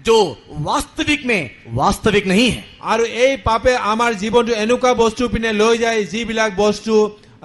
जो वास्तविक में वास्तविक नहीं है। আৰু এই পাপে আমাৰ জীৱনটো এনেকুৱা বস্তু পিনে লৈ যায় যিবিলাক বস্তু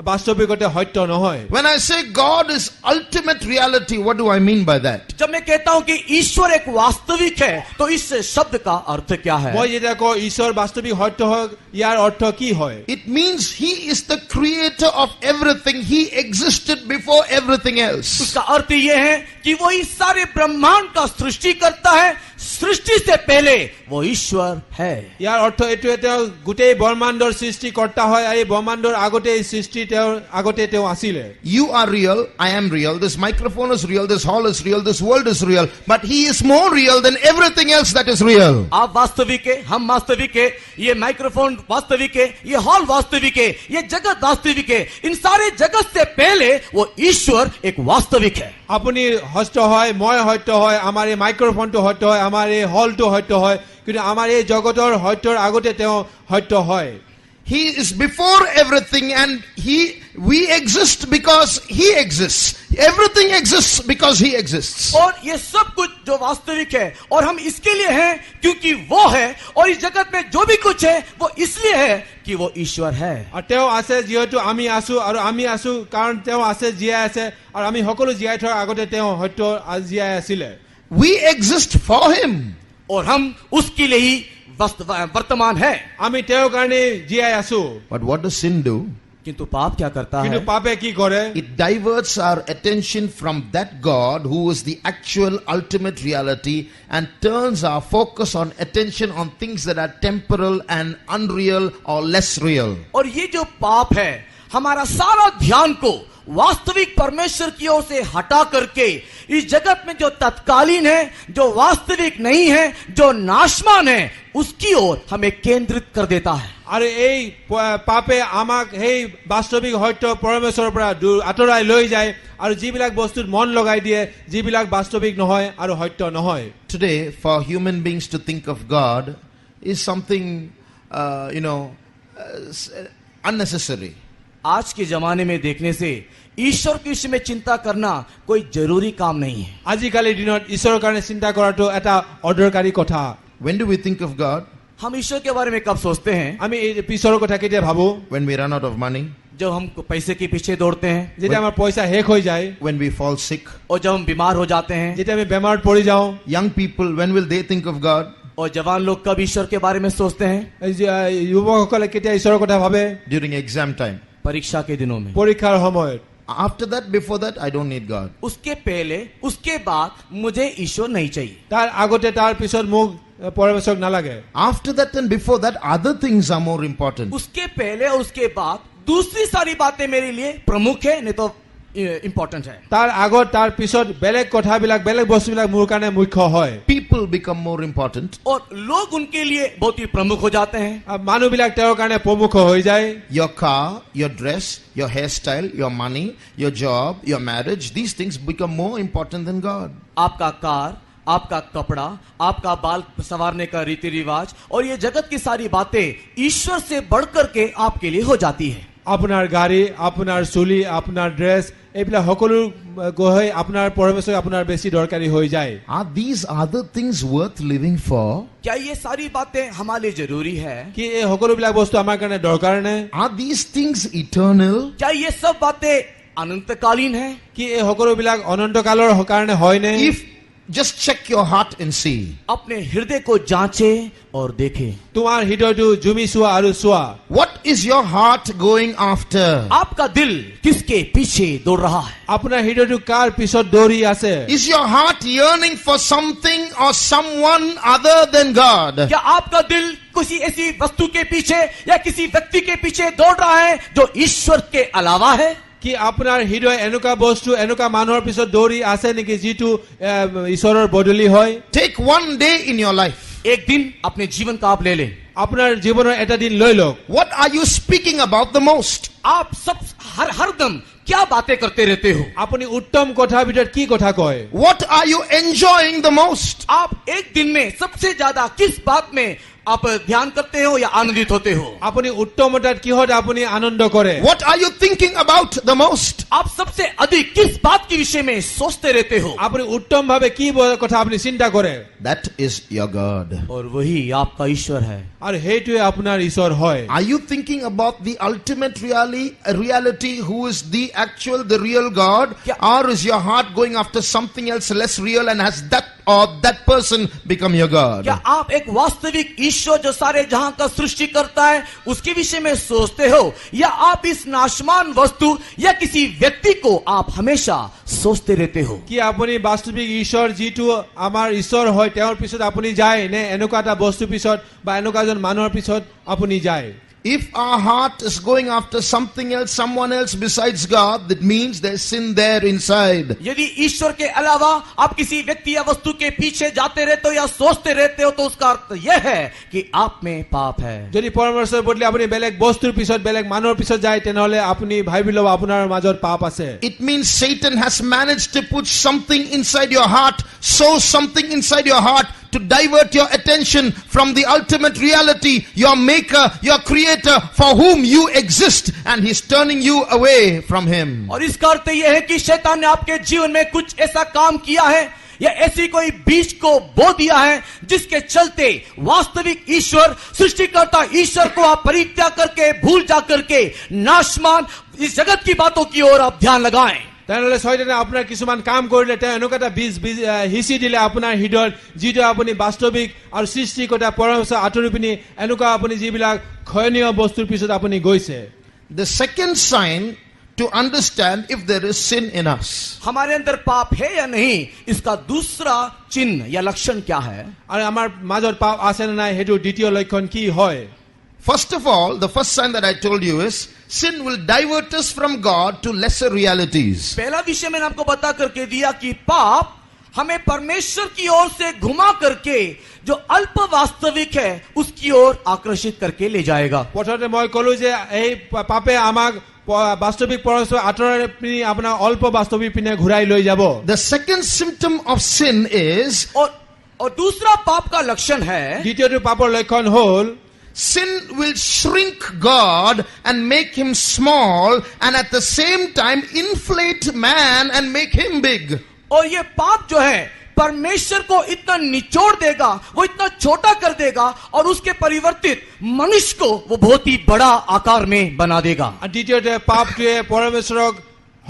বাস্তৱিকতে সত্য নহয়। When I say God is ultimate reality, what do I mean by that? जब मैं कहता हूं कि ईश्वर एक वास्तविक है तो इस शब्द का अर्थ क्या है? মই যেতিয়া কওঁ ঈশ্বৰ বাস্তৱিক সত্য হয় ইয়াৰ অৰ্থ কি হয়? It means He is the creator of everything. He existed before everything else. उसका अर्थ यह है कि वो इस सारे ब्रह्मांड का सृष्टि करता है, सृष्टि से पहले वो ईश्वर है। ইয়াৰ অৰ্থ এইটোৱে তেওঁ গোটেই ব্ৰহ্মাণ্ডৰ সৃষ্টিকৰ্তা হয় আৰু এই ব্ৰহ্মাণ্ডৰ আগতে এই সৃষ্টি তেওঁৰ আগতে তেওঁ আছিলে। You are real, I am real, this microphone is real, this hall is real, this world is real, but He is more real than everything else that is real. आप वास्तविक है, हम वास्तविक है, ये माइक्रोफोन वास्तविक है, ये हॉल वास्तविक है, ये जगत वास्तविक है। इन सारे जगत से पहले वो ईश्वर एक वास्तविक है। আপুনি সত্য হয়, মই সত্য হয়, আমাৰ এই মাইক্ৰফোনটো সত্য হয়, আমাৰ এই হলটো সত্য হয়, কিন্তু আমাৰ এই জগতৰ সত্যৰ আগতে তেওঁ সত্য হয়। He is before everything and we exist because He exists. Everything exists because He exists. और ये सब कुछ जो वास्तविक है और हम इसके लिए हैं क्योंकि वो है, और इस जगत में जो भी कुछ है वो इसलिए है कि वो ईश्वर है। আৰু তেওঁ আছে যিহেতু আমি আছো, আৰু আমি আছো কাৰণ তেওঁ আছে জীয়াই আছে, আৰু আমি সকলো জীয়াই থকাৰ আগতে তেওঁ সত্য জীয়াই আছিলে। We exist for Him. और हम उसके लिए ही वर्तमान है। আমি তেওঁৰ কাৰণে জীয়াই আছো। But what does sin do? किंतु पाप क्या करता কিন্তু है? পাপে কি কৰে? It diverts our attention from that God who is the actual ultimate reality and turns our focus on attention on things that are temporal and unreal or less real. और ये जो पाप है हमारा सारा ध्यान को वास्तविक परमेश्वर की ओर से हटा करके इस जगत में जो तत्कालीन है, जो वास्तविक नहीं है, जो नाशमान है, उसकी ओर हमें केंद्रित कर देता है। আৰু এই পাপে আমাক সেই বাস্তৱিক সত্য পৰমেশ্বৰৰ পৰা আঁতৰাই লৈ যায় আৰু যিবিলাক বস্তুত মন লগাই দিয়ে যিবিলাক বাস্তৱিক নহয় আৰু সত্য নহয়। Today, for human beings to think of God is something, unnecessary. आज के जमाने में देखने से ईश्वर के विषय में चिंता करना कोई जरूरी काम नहीं है। আজিকালিৰ দিনত ঈশ্বৰৰ কাৰণে চিন্তা কৰাটো এটা অদৰকাৰী কথা। When do we think of God? हम ईश्वर के बारे में कब सोचते हैं? আমি এই পিছৰ কথা কেতিয়া ভাবো? When we run out of money, जब हम पैसे के पीछे दौड़ते हैं, যেতিয়া আমাৰ পইচা শেষ হৈ যায়, when we fall sick. और जब हम बीमार हो जाते हैं। যেতিয়া আমি বেমাৰত পৰি যাওঁ। Young people, when will they think of God? और जवान लोग कब ईश्वर के बारे में सोचते हैं? যুৱকসকলে কেতিয়া ঈশ্বৰৰ কথা ভাবে? During exam time. परीक्षा के दिनों में। পৰীক্ষাৰ সময়ত। After that, before that, I don't need God. उसके पहले उसके बाद मुझे ईश्वर नहीं चाहिए। তাৰ আগতে তাৰ পিছত মোক পৰমেশ্বৰক নালাগে। After that and before that, other things are more important. उसके पहले और उसके बाद दूसरी सारी बातें मेरे लिए प्रमुख है, नहीं तो इम्पोर्टेंट है। তাৰ আগত তাৰ পিছত বেলেগ কথাবিলাক বেলেগ বস্তুবিলাক মোৰ কাৰণে মুখ্য হয়। People become more important. और लोग उनके लिए बहुत ही प्रमुख हो जाते हैं। মানুহবিলাক তেওঁৰ কাৰণে প্ৰমুখ হৈ যায়। Your car, your dress, your hairstyle, your money, your job, your marriage, these things become more important than God. आपका कार, आपका कपड़ा, आपका बाल संवारने का रीति रिवाज और ये जगत की सारी बातें ईश्वर से बढ़कर के आपके लिए हो जाती है। আপোনাৰ গাড়ী, আপোনাৰ চুলি, আপোনাৰ ড্ৰেছ, এইবিলাক সকলো গৈ আপোনাৰ পৰমেশ্বৰ আপোনাৰ বেছি দৰকাৰী হৈ যায়। Are these other things worth living for? क्या ये सारी बातें हमारे लिए जरूरी है? কি এই সকলোবিলাক বস্তু আমাৰ কাৰণে দৰকাৰ নে? Are these things eternal? क्या ये सब बातें अनंतकालीन है? কি এই সকলোবিলাক অনন্তকালৰ কাৰণে হয় নে? If just check your heart and see. अपने हृदय को जांचे और देखें। তোমাৰ হৃদয়টো জুমি চোৱা আৰু চোৱা। What is your heart going after? आपका दिल किसके पीछे दौड़ रहा है? আপোনাৰ হৃদয়টো কাৰ পিছত দৌৰি আছে? Is your heart yearning for something or someone other than God? क्या आपका दिल किसी ऐसी वस्तु के पीछे या किसी व्यक्ति के पीछे दौड़ रहा है जो ईश्वर के अलावा है? কি আপোনাৰ হৃদয় এনেকুৱা বস্তু এনেকুৱা মানুহৰ পিছত দৌৰি আছে নেকি যিটো ঈশ্বৰৰ বদলি হয়? Take one day in your life. एक दिन अपने जीवन का आप ले लें। আপোনাৰ জীৱনৰ এটা দিন লৈ লওক। What are you speaking about the most? आप सब हर दम क्या बातें करते रहते हो? আপুনি উত্তম কথাৰ ভিতৰত কি কথা কয়? What are you enjoying the most? आप एक दिन में सबसे ज्यादा किस बात में आप ध्यान करते हो या आनंदित होते हो? আপুনি উত্তমতাত কিহত আপুনি আনন্দ কৰে? What are you thinking about the most? आप सबसे अधिक किस बात के विषय में सोचते रहते हो? আপুনি উত্তম ভাবে কি কথা আপুনি চিন্তা কৰে? That is your God. और वही आपका ईश्वर है। আৰু সেইটোৱে আপোনাৰ ঈশ্বৰ হয়। Are you thinking about the ultimate reality who is the actual, the real God? Or is your heart going after something else less real, and has that or that person become your God? क्या आप एक वास्तविक ईश्वर जो सारे जहां का सृष्टि करता है उसके विषय में सोचते हो, या आप इस नाशमान वस्तु या किसी व्यक्ति को आप हमेशा सोचते रहते हो? কি আপুনি বাস্তৱিক ঈশ্বৰ যিটো আমাৰ ঈশ্বৰ হয় তেওঁৰ পিছত আপুনি যায় নে এনেকুৱা এটা বস্তু পিছত বা এনেকুৱা এজন মানুহৰ পিছত আপুনি যায়? If our heart is going after something else, someone else besides God, that means there's sin there inside. यदि ईश्वर के अलावा आप किसी व्यक्ति या वस्तु के पीछे जाते रहते हो या सोचते रहते हो तो उसका अर्थ यह है कि आप में पाप है। যদি পৰমেশ্বৰৰ বদলি আপুনি বেলেগ বস্তুৰ পিছত বেলেগ মানুহৰ পিছত যায় তেনেহলে আপুনি ভাবি লব আপোনাৰ মাজত পাপ আছে। It means Satan has managed to put something inside your heart, sow something inside your heart to divert your attention from the ultimate reality, your maker, your creator, for whom you exist, and he's turning you away from him. और इसका अर्थ यह है कि शैतान ने आपके जीवन में कुछ ऐसा काम किया है या ऐसी कोई बीज को बो दिया है जिसके चलते वास्तविक ईश्वर, सृष्टिकर्ता ईश्वर को आप परित्याग करके, भूल जा करके नाशमान इस जगत की बातों की ओर आप ध्यान लगाएं। তেনেহলে শয়তানে আপোনাৰ কিছুমান কাম কৰিলে তেওঁ এনেকুৱা এটা বীজ হিচি দিলে আপোনাৰ হৃদয়ত যিটো আপুনি বাস্তৱিক আৰু সৃষ্টিকৰ্তা পৰমেশ্বৰ আঁতৰি পিনি এনেকুৱা আপুনি যিবিলাক ক্ষয়নীয় বস্তুৰ পিছত আপুনি গৈছে। The second sign to understand if there is sin in us. हमारे अंदर पाप है या नहीं, इसका दूसरा चिन्ह या लक्षण क्या है? আৰু আমাৰ মাজত পাপ আছে নে নাই সেইটো দ্বিতীয় লক্ষণ কি হয়? First of all, the first sign that I told you is sin will divert us from God to lesser realities. पहला विषय मैंने आपको बता करके दिया कि पाप हमें परमेश्वर की ओर से घुमा करके जो अल्प वास्तविक है उसकी ओर आकर्षित करके ले जाएगा। প্ৰথমতে মই ক'লো যে এই পাপে আমাক বাস্তৱিক পৰমেশ্বৰ আঁতৰাই পিনি আপোনাৰ অল্প বাস্তৱিক পিনে ঘূৰাই লৈ যাব। The second symptom of sin is, और दूसरा पाप का लक्षण है, দ্বিতীয়টো পাপৰ লক্ষণ হ'ল sin will shrink God and make him small, and at the same time inflate man and make him big. और ये पाप जो है परमेश्वर को इतना निचोड़ देगा, वो इतना छोटा कर देगा और उसके परिवर्तित मनुष्य को वो बहुत ही बड़ा आकार में बना देगा। দ্বিতীয়তে পাপটোৱে পৰমেশ্বৰক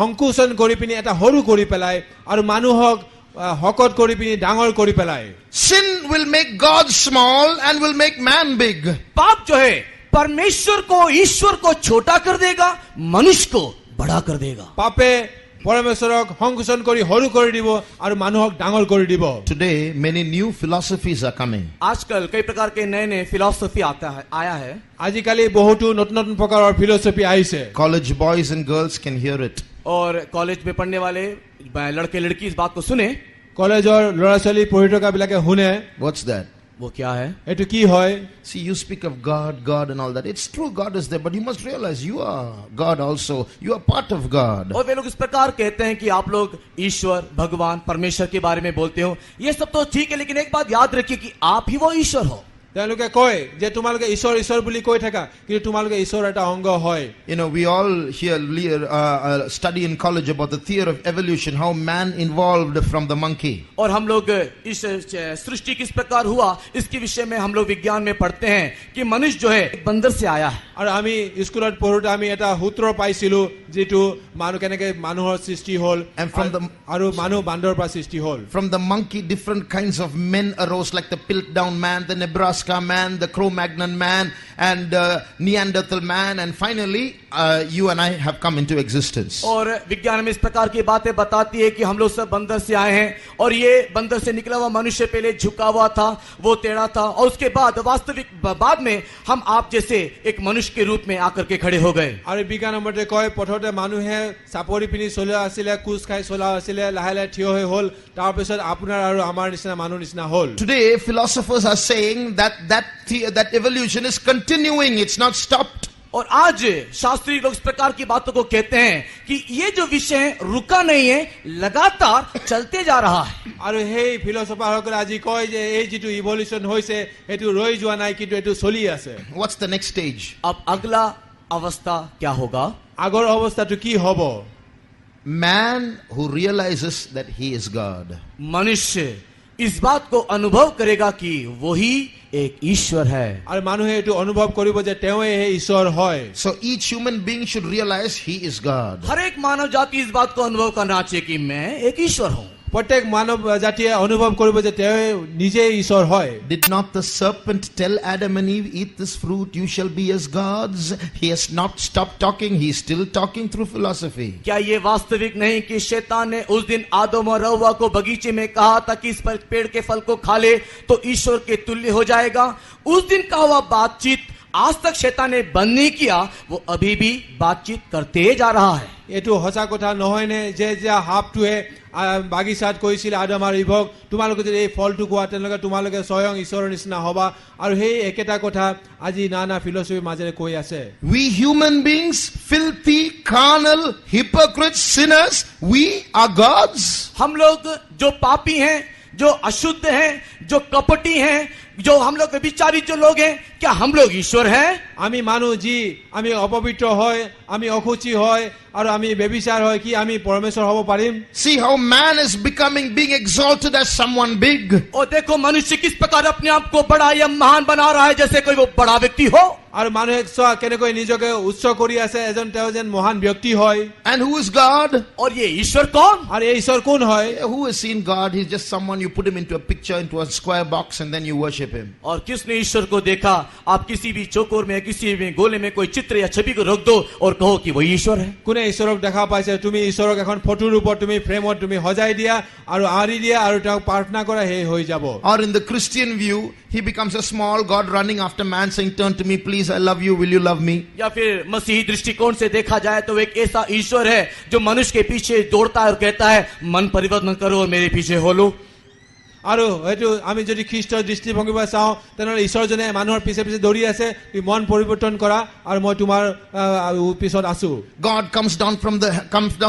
সংকুচন কৰি পিনি এটা সৰু কৰি পেলাই আৰু মানুহক হকত কৰি পিনি ডাঙৰ কৰি পেলাই। Sin will make God small and will make man big. पाप जो है परमेश्वर को, ईश्वर को छोटा कर देगा, मनुष्य को बड़ा कर देगा। পাপে পৰমেশ্বৰক সংকুচন কৰি সৰু কৰি দিব আৰু মানুহক ডাঙৰ কৰি দিব। Today many new philosophies are coming. आजकल कई प्रकार के नए नए फिलॉसफी आया है। আজিকালি বহুতো নতুন নতুন প্ৰকাৰৰ ফিলচফি আহিছে। College boys and girls can hear it. और कॉलेज में पढ़ने वाले लड़के लड़की इस बात को सुने। কলেজৰ ল'ৰা ছোৱালী পঢ়ি থকা বিলাকে শুনে। What's that? वो क्या है? এইটো কি হয়? See, you speak of God and all that. It's true, God is there, but you must realize you are God also. You are part of God. और वे लोग इस प्रकार कहते हैं कि आप लोग ईश्वर, भगवान, परमेश्वर के बारे में बोलते हो। ये सब तो ठीक है, लेकिन एक बात याद रखिए कि आप ही वो ईश्वर हो। তেওঁলোকে কয় যে তোমালোকে ঈশ্বৰ ঈশ্বৰ বুলি কৈ থাকা কিন্তু তোমালোকে ঈশ্বৰ এটা অংগ হয়। You know, we all here study in college about the theory of evolution, how man evolved from the monkey. और हम लोग इस सृष्टि किस प्रकार हुआ इसके विषय में हम लोग विज्ञान में पढ़ते हैं कि मनुष्य जो है एक बंदर से आया है। আৰু আমি স্কুলত পঢ়োতে আমি এটা সূত্ৰ পাইছিলো যিটো মানুহ কেনেকে মানুহৰ সৃষ্টি হ'ল আৰু মানুহ বান্দৰৰ পৰা সৃষ্টি হ'ল। From the monkey different kinds of men arose, like the Piltdown man, the Nebraska man, the Cro-Magnon man, and Neanderthal man, and finally you and I have come into existence. और विज्ञान में इस प्रकार की बातें बताती है कि हम लोग सब बंदर से आए हैं और ये बंदर से निकला हुआ मनुष्य पहले झुका हुआ था, वो टेढ़ा था, और उसके बाद वास्तविक बाद में हम आप जैसे एक मनुष्य के रूप में आकर के खड़े हो गए। আৰু বিজ্ঞানৰ মতে কয় প্ৰথমতে মানুহে চাপৰি পিনি চলা আছিলে, কোচ খাই চলা আছিলে, লাহে লাহে থিয় হৈ হ'ল, তাৰ পিছত আপোনাৰ আৰু আমাৰ নিচিনা মানুহ নিচিনা হ'ল। Today philosophers are saying that evolution is continuing, it's not stopped. और आज शास्त्री लोग इस प्रकार की बातों को कहते हैं कि ये जो विषय है रुका नहीं है, लगातार चलते जा रहा है। আৰু সেই ফিলচফাৰসকলে আজি কয় যে এই যিটো ইভলিউচন হৈছে সেইটো ৰৈ যোৱা নাই, কিন্তু এইটো চলি আছে। What's the next stage? अब अगला अवस्था क्या होगा? আগৰ অৱস্থাটো কি হ'ব? Man who realizes that he is God. मनुष्य इस बात को अनुभव करेगा कि वही एक ईश्वर है। আৰু মানুহে এইটো অনুভৱ কৰিব যে তেওঁৱে সেই ঈশ্বৰ হয়। So each human being should realize he is God. हर एक मानव जाति इस बात को अनुभव करना चाहिए कि मैं एक ईश्वर हूँ। প্ৰত্যেক মানৱ জাতিয়ে অনুভৱ কৰিব যে তেওঁ নিজে ঈশ্বৰ হয়। Did not the serpent tell Adam and Eve, eat this fruit, you shall be as gods? He has not stopped talking, he is still talking through philosophy. क्या ये वास्तविक नहीं कि शैतान ने उस दिन आदम और हव्वा को बगीचे में कहा था कि इस पेड़ के फल को खा ले तो ईश्वर के तुल्य हो जाएगा? उस दिन का हुआ बातचीत आज तक शैतान ने बंद नहीं किया, वो अभी भी बातचीत करते जा रहा है। এইটো সঁচা কথা নহয়নে যে যে সাপটোৱে বাগিচাত কৈছিল আদম আৰু ইভক, তোমালোকে যদি এই ফলটো খোৱা তেনেহ'লে তোমালোকে স্বয়ং ঈশ্বৰৰ নিচিনা হ'বা, আৰু সেই একেটা কথা আজি নানা ফিলচফিৰ মাজেৰে কৈ আছে। We human beings, filthy, carnal, hypocrites, sinners, we are gods. हम लोग जो पापी हैं, जो अशुद्ध हैं, जो कपटी हैं, जो हम लोग व्यभिचारी जो लोग हैं, क्या हम लोग ईश्वर हैं? আমি মানুহ যি আমি অপবিত্ৰ হয়, আমি অসুচি হয় আৰু আমি ব্যভিচাৰ হয়, কি আমি পৰমেশ্বৰ হ'ব পাৰিম? See how man is being exalted as someone big. और देखो मनुष्य किस प्रकार अपने आप को बड़ा या महान बना रहा है, जैसे कोई वो बड़ा व्यक्ति हो। আৰু মানুহে চোৱা কেনেকৈ নিজকে উচ্চ কৰি আছে, এজন তেওঁ যেন মহান ব্যক্তি হয়। And who is God? और ये ईश्वर कौन? আৰু এই ঈশ্বৰ কোন হয়? Who has seen God? He's just someone you put him into a picture, into a square box, and then you worship him. और किसने ईश्वर को देखा? आप किसी भी चौकोर में, किसी भी गोले में कोई चित्र या छवि को रख दो और कहो कि वही ईश्वर है। কোনে ঈশ্বৰক দেখা পাইছে? তুমি ঈশ্বৰক এখন ফটোৰ ওপৰত তুমি ফ্ৰেমত তুমি সজাই দিয়া আৰু আঁৰি দিয়া আৰু তেওঁক প্ৰাৰ্থনা কৰা, সেই হৈ যাব। Or in the Christian view, he becomes a small God running after man saying, turn to me, please, I love you, will you love me? या फिर मसीही दृष्टिकोण से देखा जाए तो एक ऐसा ईश्वर है जो मनुष्य के पीछे दौड़ता है और कहता है मन परिवर्तन करो और मेरे पीछे हो लो। আৰু হয়তো আমি যদি খ্ৰীষ্টৰ দৃষ্টিভংগীৰ পৰা চাওঁ তেনেহ'লে ঈশ্বৰজনে মানুহৰ পিছে পিছে দৌৰি আছে, তুমি মন পৰিৱৰ্তন কৰা আৰু মই তোমাৰ পিছত আছো। God comes down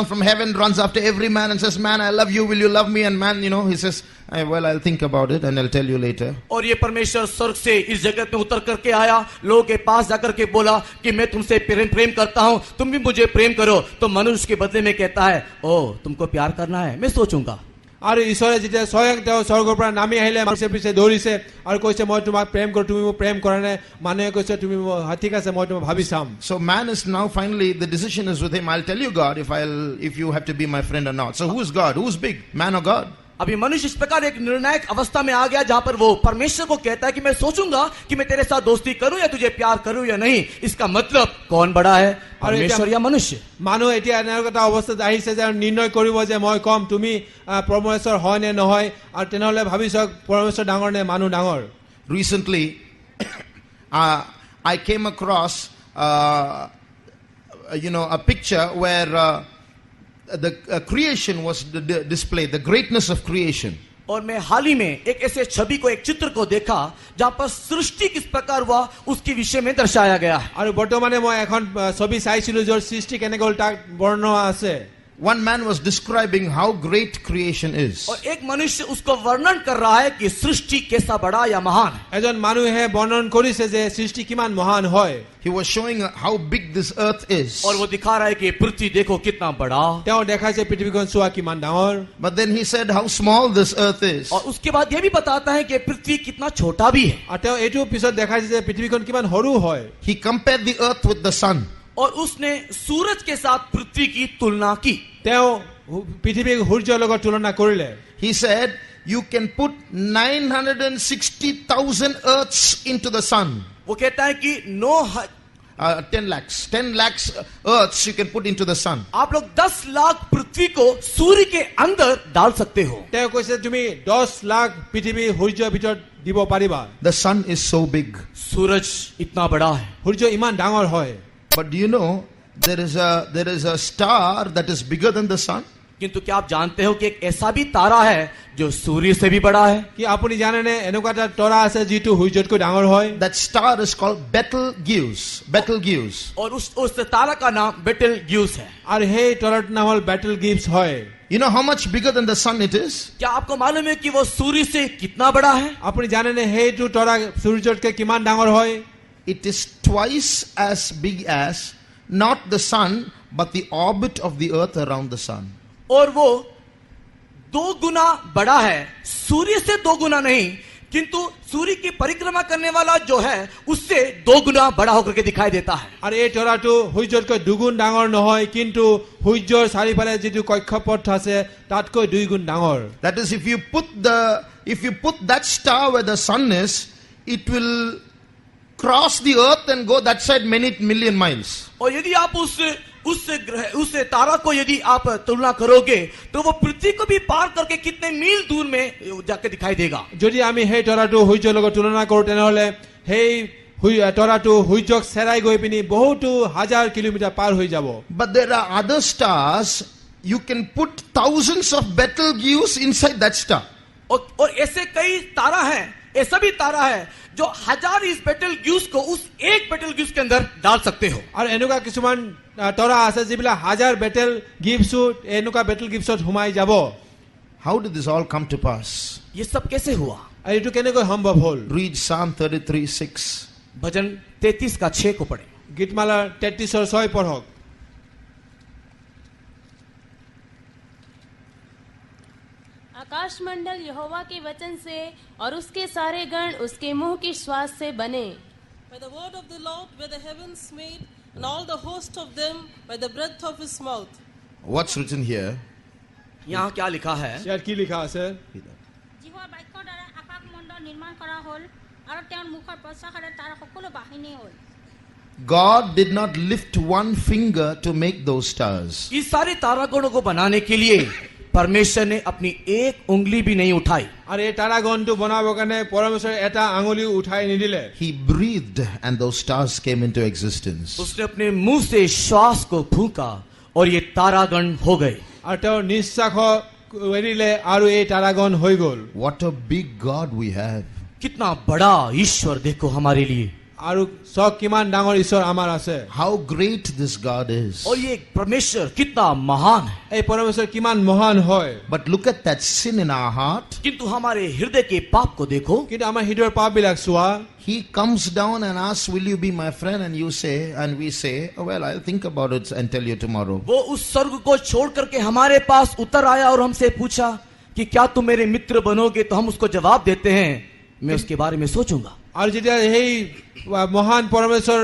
from heaven, runs after every man and says, man, I love you, will you love me? And man, he says, well, I'll think about it and I'll tell you later. और ये परमेश्वर स्वर्ग से इस जगत में उतर करके आया, लोगों के पास जाकर के बोला कि मैं तुमसे प्रेम करता हूँ, तुम भी मुझे प्रेम करो। तो मनुष्य के बदले में कहता है, ओ तुमको प्यार करना है, मैं सोचूंगा। আৰু ঈশ্বৰে যেতিয়া স্বয়ং তেওঁ স্বৰ্গৰ পৰা নামি আহিলে, পিছে পিছে দৌৰিছে আৰু কৈছে মই তোমাক প্ৰেম কৰোঁ, তুমি মোক প্ৰেম কৰা নাই। মানুহে কৈছে তুমি ঠিক আছে, মই তোমাক ভাবি চাম। So man is now finally, the decision is with him. I'll tell you God if you have to be my friend or not. So who is God? Who's big? Man or God? अभी मनुष्य इस प्रकार एक निर्णायक अवस्था में आ गया जहां पर वो परमेश्वर को कहता है कि मैं सोचूंगा कि मैं तेरे साथ दोस्ती करूं या तुझे प्यार करूं या नहीं। इसका मतलब कौन बड़ा है, परमेश्वर या मनुष्य? মানুহ এতিয়া এনেকুৱা এটা অৱস্থাত আহিছে যে নিৰ্ণয় কৰিব যে মই কম তুমি পৰমেশ্বৰ হয় নে নহয়, আৰু তেনেহ'লে ভাবি চাওক পৰমেশ্বৰ ডাঙৰ নে মানুহ ডাঙৰ। Recently, I came across a picture where the creation was displayed, the greatness of creation. और मैं हाल ही में एक ऐसे छवि को, एक चित्र को देखा जहां पर सृष्टि किस प्रकार हुआ उसके विषय में दर्शाया गया है। আৰু বৰ্তমানে মই এখন ছবি চাইছিলো য'ৰ সৃষ্টি কেনেকৈ হ'ল তাক বৰ্ণনা আছে। One man was describing how great creation is. और एक मनुष्य उसको वर्णन कर रहा है कि सृष्टि कैसा बड़ा या महान है। এজন মানুহে বৰ্ণন কৰিছে যে সৃষ্টি কিমান মহান হয়। He was showing how big this earth is. और वो दिखा रहा है कि पृथ्वी देखो कितना बड़ा। তেওঁ দেখাইছে পৃথিৱীখন চোৱা কিমান ডাঙৰ। But then he said how small this earth is. और उसके बाद ये भी बताता है कि पृथ्वी कितना छोटा भी है। আৰু তেওঁ এইটো পিছত দেখাইছে যে পৃথিৱীখন কিমান সৰু হয়। He compared the earth with the sun. और उसने सूरज के साथ पृथ्वी की तुलना की। তেওঁ পৃথিৱীক সূৰ্যৰ লগত তুলনা কৰিলে। He said you can put 960,000 earths into the sun. वो कहता है कि 10 lakhs earths you can put into the sun. आप लोग 10 लाख पृथ्वी को सूर्य के अंदर डाल सकते हो। তেওঁ কৈছে তুমি 10 লাখ পৃথিৱী সূৰ্যৰ ভিতৰত দিব পাৰিবা। The sun is so big. सूरज इतना बड़ा है। সূৰ্য ইমান ডাঙৰ হয়। But do you know there is a star that is bigger than the sun? किंतु क्या आप जानते हो कि एक ऐसा भी तारा है जो सूर्य से भी बड़ा है? কি আপুনি জানেনে এনেকুৱা এটা তৰা আছে যিটো সূৰ্যতকৈ ডাঙৰ হয়? That star is called Betelgeuse. Betelgeuse. और उस तारा का नाम बेटल ग्यूस है। আৰু সেই তৰাটোৰ নাম হ'ল বেটেল গিভছ হয়। You know how much bigger than the sun it is? क्या आपको मालूम है कि वो सूर्य से कितना बड़ा है? আপুনি জানেনে সেইটো তৰা সূৰ্যতকৈ কিমান ডাঙৰ হয়? It is twice as big as not the sun but the orbit of the earth around the sun. और वो 2 गुना बड़ा है, सूर्य से 2 गुना नहीं, किंतु सूर्य की परिक्रमा करने वाला जो है उससे 2 गुना बड़ा होकर के दिखाई देता है। আৰু এই তৰাটো সূৰ্যতকৈ দুগুণ ডাঙৰ নহয়, কিন্তু সূৰ্যৰ চাৰিফালে যিটো কক্ষপথ আছে তাতকৈ 2 গুণ ডাঙৰ। That is, if you put that star where the sun is, it will cross the earth and go that side many million miles. और यदि आप उस तारा को यदि आप तुलना करोगे तो वो पृथ्वी को भी पार करके कितने मील दूर में जाके दिखाई देगा। যদি আমি সেই তৰাটো সূৰ্যৰ লগত তুলনা কৰো তেনেহলে সেই তৰাটো সূৰ্যক চেৰাই গৈ পিনি বহুতো হাজাৰ কিলোমিটাৰ পাৰ হৈ যাব। But there are other stars, you can put thousands of Betelgeuse inside that star. और ऐसे कई तारा हैं, ऐसा भी तारा है जो 1000 इस बेटल ग्यूस को उस एक बेटल ग्यूस के अंदर डाल सकते हो। আৰু এনেকুৱা কিছুমান তৰা আছে যিবিলাক হাজাৰ বেটেল গিভছো এনেকুৱা বেটেল গিভছত সোমাই যাব। How did this all come to pass? ये सब कैसे हुआ? আৰু এইটো কেনেকৈ সম্ভৱ হ'ল? Read Psalm 33:6. भजन 33 का 6 को पढ़े। গীতমালাৰ 33:6 পঢ়ক। आकाश मंडल यहोवा के वचन से और उसके सारे गण उसके मुंह की श्वास से बने। By the word of the Lord were the heavens made, and all the host of them by the breath of his mouth. What's written here? यहाँ क्या लिखा है? ইয়াত কি লিখা আছে? যিহৰ বাক্যৰ দ্বাৰা আকাশ মণ্ডল নিৰ্মাণ কৰা হ'ল আৰু তেওঁৰ মুখৰ প্ৰচাৰে তাৰ সকলো বাহিনী হ'ল। God did not lift one finger to make those stars. इस सारे तारागणों को बनाने के लिए परमेश्वर ने अपनी एक उंगली भी नहीं उठाई। আৰু এই তাৰাগণটো বনাবৰ কাৰণে পৰমেশ্বৰে এটা আঙুলিও উঠাই নিদিলে। He breathed and those stars came into existence. उसने अपने मुंह से श्वास को फूंका और ये तारागण हो गए। আৰু তেওঁ নিশ্বাস এৰিলে আৰু এই তাৰাগণ হৈ গ'ল। What a big God we have. कितना बड़ा ईश्वर देखो हमारे लिए। আৰু চক কিমান ডাঙৰ ঈশ্বৰ আমাৰ আছে। How great this God is. और ये परमेश्वर कितना महान है। এই পৰমেশ্বৰ কিমান মহান হয়। But look at that sin in our heart. किंतु हमारे हृदय के पाप को देखो। কিন্তু আমাৰ হৃদয়ৰ পাপবিলাক চোৱা। He comes down and asks, will you be my friend? And you say, and we say, oh, well, I'll think about it and tell you tomorrow. वो उस स्वर्ग को छोड़ करके हमारे पास उतर आया और हमसे पूछा कि क्या तुम मेरे मित्र बनोगे? तो हम उसको जवाब देते हैं, मैं उसके बारे में सोचूंगा। আৰু যেতিয়া সেই মহান পৰমেশ্বৰ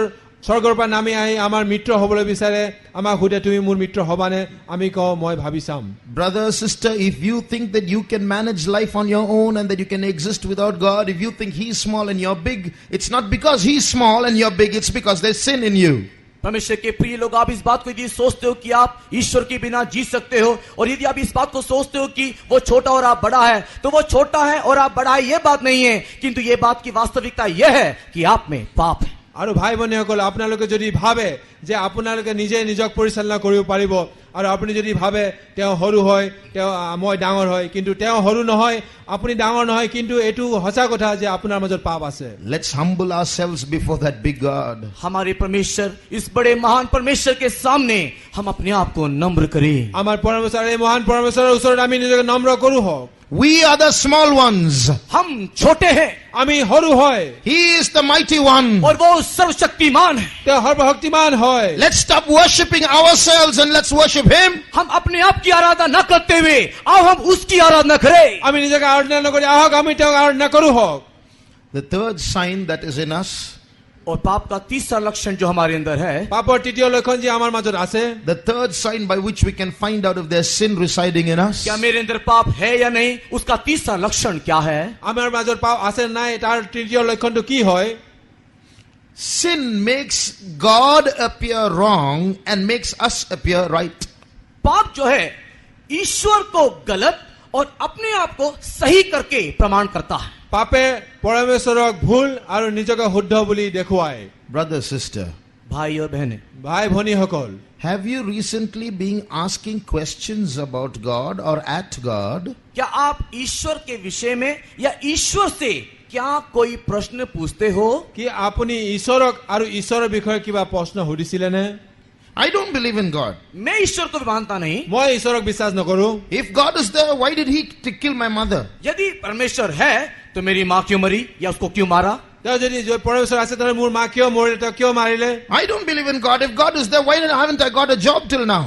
স্বৰ্গৰ পৰা নামি আহি আমাৰ মিত্ৰ হ'বলৈ বিচাৰে, আমাক সুধে তুমি মোৰ মিত্ৰ হবানে? আমি কওঁ মই ভাবি চাম। Brother, sister, if you think that you can manage life on your own and that you can exist without God, if you think He's small and you're big, it's not because He's small and you're big, it's because there's sin in you. परमेश्वर के प्रिय लोग, आप इस बात को यदि सोचते हो कि आप ईश्वर के बिना जी सकते हो, और यदि आप इस बात को सोचते हो कि वो छोटा और आप बड़ा है, तो वो छोटा है और आप बड़ा है ये बात नहीं है, किंतु ये बात की वास्तविकता यह है कि आप में पाप है। আৰু ভাই ভনীসকল, আপোনালোকে যদি ভাবে যে আপোনালোকে নিজে নিজক পৰিচালনা কৰিব পাৰিব, আৰু আপুনি যদি ভাবে তেওঁ সৰু হয়, তেওঁ মই ডাঙৰ হয়, কিন্তু তেওঁ সৰু নহয়, আপুনি ডাঙৰ নহয়, কিন্তু এইটো সঁচা কথা যে আপোনাৰ মাজত পাপ আছে। Let's humble ourselves before that big God. हमारे परमेश्वर, इस बड़े महान परमेश्वर के सामने हम अपने आप को नम्र करें। আমাৰ পৰমেশ্বৰ, এই মহান পৰমেশ্বৰৰ ওচৰত আমি নিজকে নম্ৰ কৰো হওক। We are the small ones. हम छोटे हैं, আমি সৰু হয়, He is the mighty one. और वो सर्वशक्तिमान है। তেওঁ সৰ্বশক্তিমান হয়। Let's stop worshipping ourselves and let's worship Him. हम अपने आप की आराधना न करते हुए आओ हम उसकी आराधना करें। আমি নিজকে আৰাধনা নকৰি আহক আমি তেওঁক আৰাধনা কৰো হওক। The third sign that is in us, और पाप का तीसरा लक्षण जो हमारे अंदर है, পাপৰ তৃতীয় লক্ষণ যি আমাৰ মাজত আছে, the third sign by which we can find out if there's sin residing in us, क्या मेरे अंदर पाप है या नहीं, उसका तीसरा लक्षण क्या है? আমাৰ মাজত পাপ আছে নাই তাৰ তৃতীয় লক্ষণটো কি হয়? sin makes God appear wrong and makes us appear right. पाप जो है ईश्वर को गलत और अपने आप को सही करके प्रमाण करता है। পাপে পৰমেশ্বৰক ভুল আৰু নিজকে শুদ্ধ বুলি দেখুৱায়। Brother, sister, भाई और बहनें, ভাই ভনীসকল, have you recently been asking questions about God or at God? क्या आप ईश्वर के विषय में या ईश्वर से क्या कोई प्रश्न पूछते हो? কি আপুনি ঈশ্বৰক আৰু ঈশ্বৰৰ বিষয়ে কিবা প্ৰশ্ন সুধিছিলেনে? I don't believe in God. मैं ईश्वर को मानता नहीं। মই ঈশ্বৰক বিশ্বাস নকৰো। If God is there, why did he kill my mother? यदि परमेश्वर है तो मेरी माँ क्यों मरी या उसको क्यों मारा? তেওঁ যদি পৰমেশ্বৰ আছে তাহলে মোৰ মা কিয় মৰিলে, তেওঁ কিয় মাৰিলে? I don't believe in God. If God is there, why haven't I got a job till now?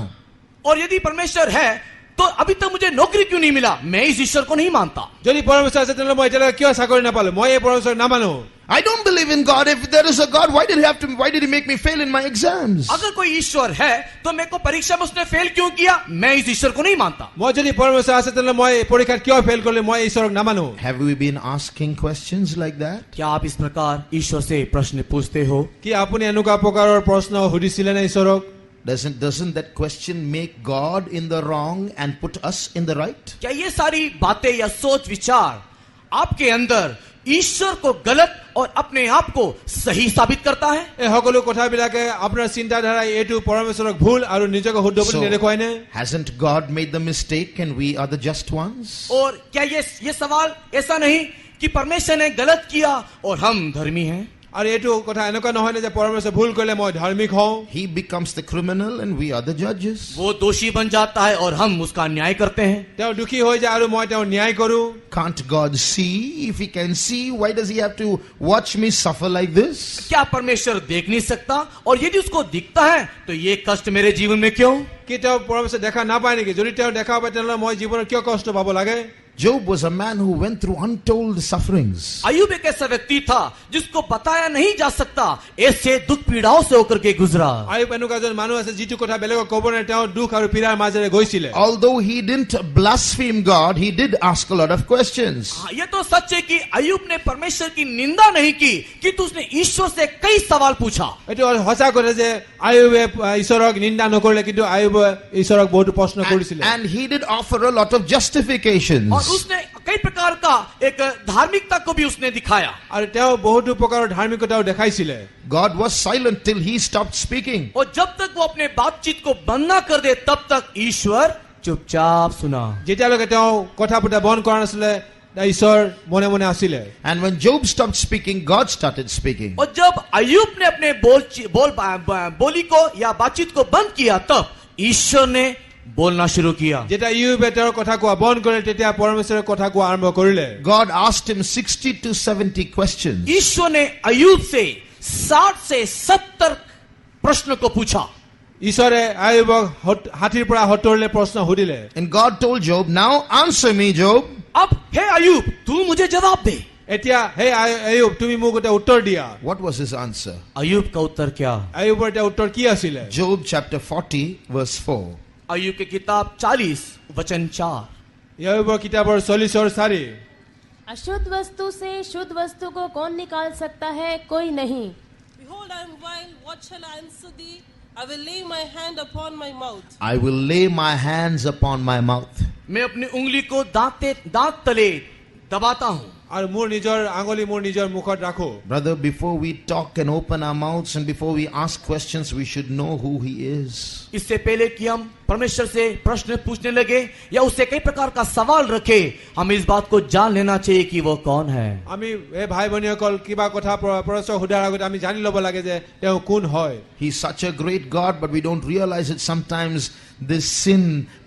और यदि परमेश्वर है तो अभी तक मुझे नौकरी क्यों नहीं मिला? मैं इस ईश्वर को नहीं मानता। যদি পৰমেশ্বৰ আছে তাহলে মই এতিয়ালৈকে কিয় চাকৰি নাপালো? মই এই পৰমেশ্বৰক নামানো। I don't believe in God. If there is a God, why did he make me fail in my exams? अगर कोई ईश्वर है तो मेरे को परीक्षा में उसने फेल क्यों किया? मैं इस ईश्वर को नहीं मानता। মই যদি পৰমেশ্বৰ আছে তাহলে মই পৰীক্ষাত কিয় ফেল কৰিলে? মই ঈশ্বৰক নামানো। Have we been asking questions like that? क्या आप इस प्रकार ईश्वर से प्रश्न पूछते हो? কি আপুনি এনেকুৱা প্ৰকাৰৰ প্ৰশ্ন সুধিছিলে নে ঈশ্বৰক? Doesn't that question make God in the wrong and put us in the right? क्या ये सारी बातें या सोच विचार आपके अंदर ईश्वर को गलत और अपने आप को सही साबित करता है? এই সকলো কথাবিলাকে আপোনাৰ চিন্তাধাৰা এইটো পৰমেশ্বৰক ভুল আৰু নিজকে শুদ্ধ বুলি নেদেখুৱাই নে? Hasn't God made the mistake and we are the just ones? और क्या ये सवाल ऐसा नहीं कि परमेश्वर ने गलत किया और हम धर्मी हैं? আৰু এইটো কথা এনেকুৱা নহয় যে পৰমেশ্বৰ ভুল কৰিলে মই ধাৰ্মিক হওঁ। He becomes the criminal and we are the judges. वो दोषी बन जाता है और हम उसका न्याय करते हैं। তেওঁ দুখী হৈ যায় আৰু মই তেওঁ ন্যায় কৰো। Can't God see? If he can see, why does he have to watch me suffer like this? क्या परमेश्वर देख नहीं सकता? और यदि उसको दिखता है तो ये कष्ट मेरे जीवन में क्यों? কি তেওঁ পৰমেশ্বৰ দেখা নাপায় নেকি? যদি তেওঁ দেখা পায় তেনেহলে মই জীৱনত কিয় কষ্ট পাব লাগে? Job was a man who went through untold sufferings. अय्यूब एक ऐसा व्यक्ति था जिसको बताया नहीं जा सकता ऐसे दुख पीड़ाओं से होकर के गुजरा। আয়ুব এনেকুৱা এজন মানুহ আছে যিটো কথা বেলেগক ক'ব নোৱাৰে, তেওঁ দুখ আৰু পীড়াৰ মাজেৰে গৈছিলে। Although he didn't blaspheme God, he did ask a lot of questions. ये तो सच है कि अय्यूब ने परमेश्वर की निंदा नहीं की, किंतु उसने ईश्वर से कई सवाल पूछा। এইটো সঁচা কথা যে আয়ুবে ঈশ্বৰক নিন্দা নকৰিলে, কিন্তু আয়ুবে ঈশ্বৰক বহুতো প্ৰশ্ন কৰিছিলে। And he did offer a lot of justifications. और उसने कई प्रकार का एक धार्मिकता को भी उसने दिखाया। আৰু তেওঁ বহুতো প্ৰকাৰৰ ধাৰ্মিকতাও দেখাইছিলে। God was silent till he stopped speaking. और जब तक वो अपने बातचीत को बंद ना कर दे तब तक ईश्वर चुपचाप सुना। যেতিয়ালৈকে তেওঁ কথা পতা বন্ধ কৰা নাছিলে, ঈশ্বৰ মনে মনে আছিলে। And when Job stopped speaking, God started speaking. और जब अय्यूब ने अपने बोली को या बातचीत को बंद किया तब ईश्वर ने बोलना शुरू किया। যেতিয়া ইয়ুবে তেওঁৰ কথা কোৱা বন্ধ কৰিলে তেতিয়া পৰমেশ্বৰে কথা কোৱা আৰম্ভ কৰিলে। God asked him 60 to 70 questions. ईश्वर ने अय्यूब से 60 से 70 प्रश्न को पूछा। ঈশ্বৰে আয়ুবক 60 পৰা 70 ले প্ৰশ্ন সুধিলে। And God told Job, now answer me, Job. अब हे अय्यूब तू मुझे जवाब दे। এতিয়া হে আয়ুব তুমি মোক এটা উত্তৰ দিয়া। What was his answer? अय्यूब का उत्तर क्या? আয়ুবৰ এটা উত্তৰ কি আছিলে? Job chapter 40 verse 4. अय्यूब की किताब 40 वचन 4। আয়ুবৰ কিতাপৰ 40:4। अशुद्ध वस्तु से शुद्ध वस्तु को कौन निकाल सकता है? कोई नहीं। Behold, I am wild. What shall I answer thee? I will lay my hand upon my mouth. I will lay my hands upon my mouth. मैं अपनी उंगली को दांत तले दबाता हूँ। আৰু মোৰ নিজৰ আঙুলি মোৰ নিজৰ মুখত ৰাখো। Brother, before we talk and open our mouths and before we ask questions, we should know who he is. इससे पहले कि हम परमेश्वर से प्रश्न पूछने लगे या उससे कई प्रकार का सवाल रखे, हम इस बात को जान लेना चाहिए कि वो कौन है। আমি এই ভাই ভনীসকল কিবা কথা পৰমেশ্বৰক সোধাৰ আগতে আমি জানি ল'ব লাগে যে তেওঁ কোন হয়। He's such a great God, but we don't realize it sometimes. This sin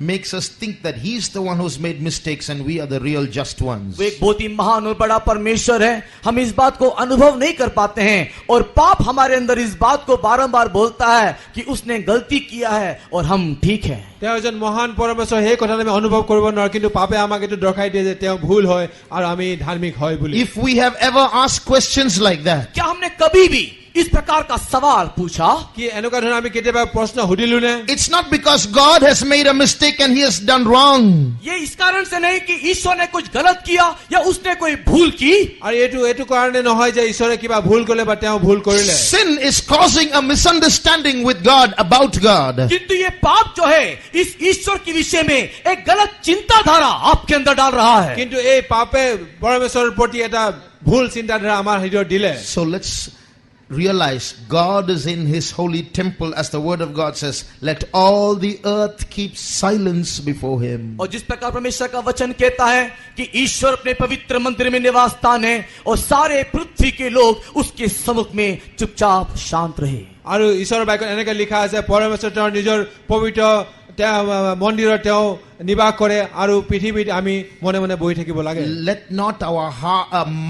makes us think that he's the one who's made mistakes and we are the real just ones. वो एक बहुत ही महान और बड़ा परमेश्वर है, हम इस बात को अनुभव नहीं कर पाते हैं और पाप हमारे अंदर इस बात को बारंबार बोलता है कि उसने गलती किया है और हम ठीक है। তেওঁ এজন মহান পৰমেশ্বৰ, সেই কথাটো আমি অনুভৱ কৰিব নোৱাৰো, কিন্তু পাপে আমাক এইটো দৰ্শাই দিয়ে যে তেওঁ ভুল হয় আৰু আমি ধাৰ্মিক হয় বুলি। If we have ever asked questions like that, क्या हमने कभी भी इस प्रकार का सवाल पूछा? কি এনেকুৱা ধৰণৰ আমি কেতিয়াবা প্ৰশ্ন সুধিলো নে? it's not because God has made a mistake and he has done wrong. ये इस कारण से नहीं कि ईश्वर ने कुछ गलत किया या उसने कोई भूल की। আৰু এইটো কাৰণে নহয় যে ঈশ্বৰে কিবা ভুল কৰিলে বা তেওঁ ভুল কৰিলে। Sin is causing a misunderstanding with God about God. किंतु ये पाप जो है इस ईश्वर के विषय में एक गलत चिंताधारा आपके अंदर डाल रहा है। কিন্তু এই পাপে পৰমেশ্বৰৰ প্ৰতি এটা ভুল চিন্তাধাৰা আমাৰ হৃদয়ত দিলে। So let's realize God is in his holy temple, as the word of God says, let all the earth keep silence before him. और जिस प्रकार परमेश्वर का वचन कहता है कि ईश्वर अपने पवित्र मंदिर में निवास स्थान है और सारे पृथ्वी के लोग उसके सम्मुख में चुपचाप शांत रहे। আৰু ঈশ্বৰৰ বাক্যত এনেকৈ লিখা আছে পৰমেশ্বৰ তেওঁৰ নিজৰ পবিত্ৰ মন্দিৰত তেওঁ নিবাস কৰে আৰু পৃথিৱীত আমি মনে মনে বহি থাকিব লাগে। Let not our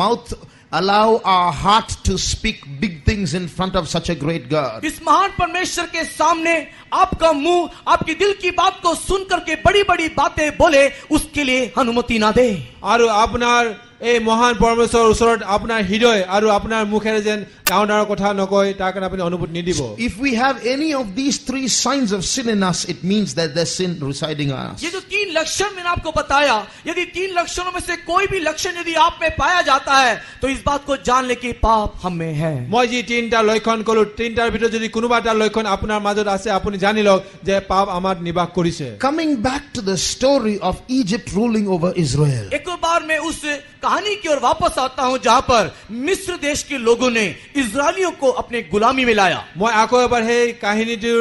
mouth allow our heart to speak big things in front of such a great God. इस महान परमेश्वर के सामने आपका मुंह आपके दिल की बात को सुन करके बड़ी बड़ी बातें बोले, उसके लिए अनुमति ना दे। আৰু আপোনাৰ এই মহান পৰমেশ্বৰৰ ওচৰত আপোনাৰ হৃদয় আৰু আপোনাৰ মুখেৰে যেন ডাঙৰ ডাঙৰ কথা নকয়, তাৰ কাৰণে আপুনি অনুমতি নিদিব। If we have any of these three signs of sin in us, it means that there's sin residing in us. ये जो तीन लक्षण मैंने आपको बताया, यदि तीन लक्षणों में से कोई भी लक्षण यदि आप में पाया जाता है तो इस बात को जान ले कि पाप हम में है। মই যি তিনিটা লক্ষণ কলো, তিনিটাৰ ভিতৰত যদি কোনোবা এটা লক্ষণ আপোনাৰ মাজত আছে, আপুনি জানি লওক যে পাপ আমাৰ নিবাস কৰিছে। Coming back to the story of Egypt ruling over Israel. एक बार मैं उस कहानी की ओर वापस आता हूं जहां पर मिस्र देश के लोगों ने इजरायलियों को अपने गुलामी में लाया। মই আকৌ এবাৰ সেই কাহিনীটোৰ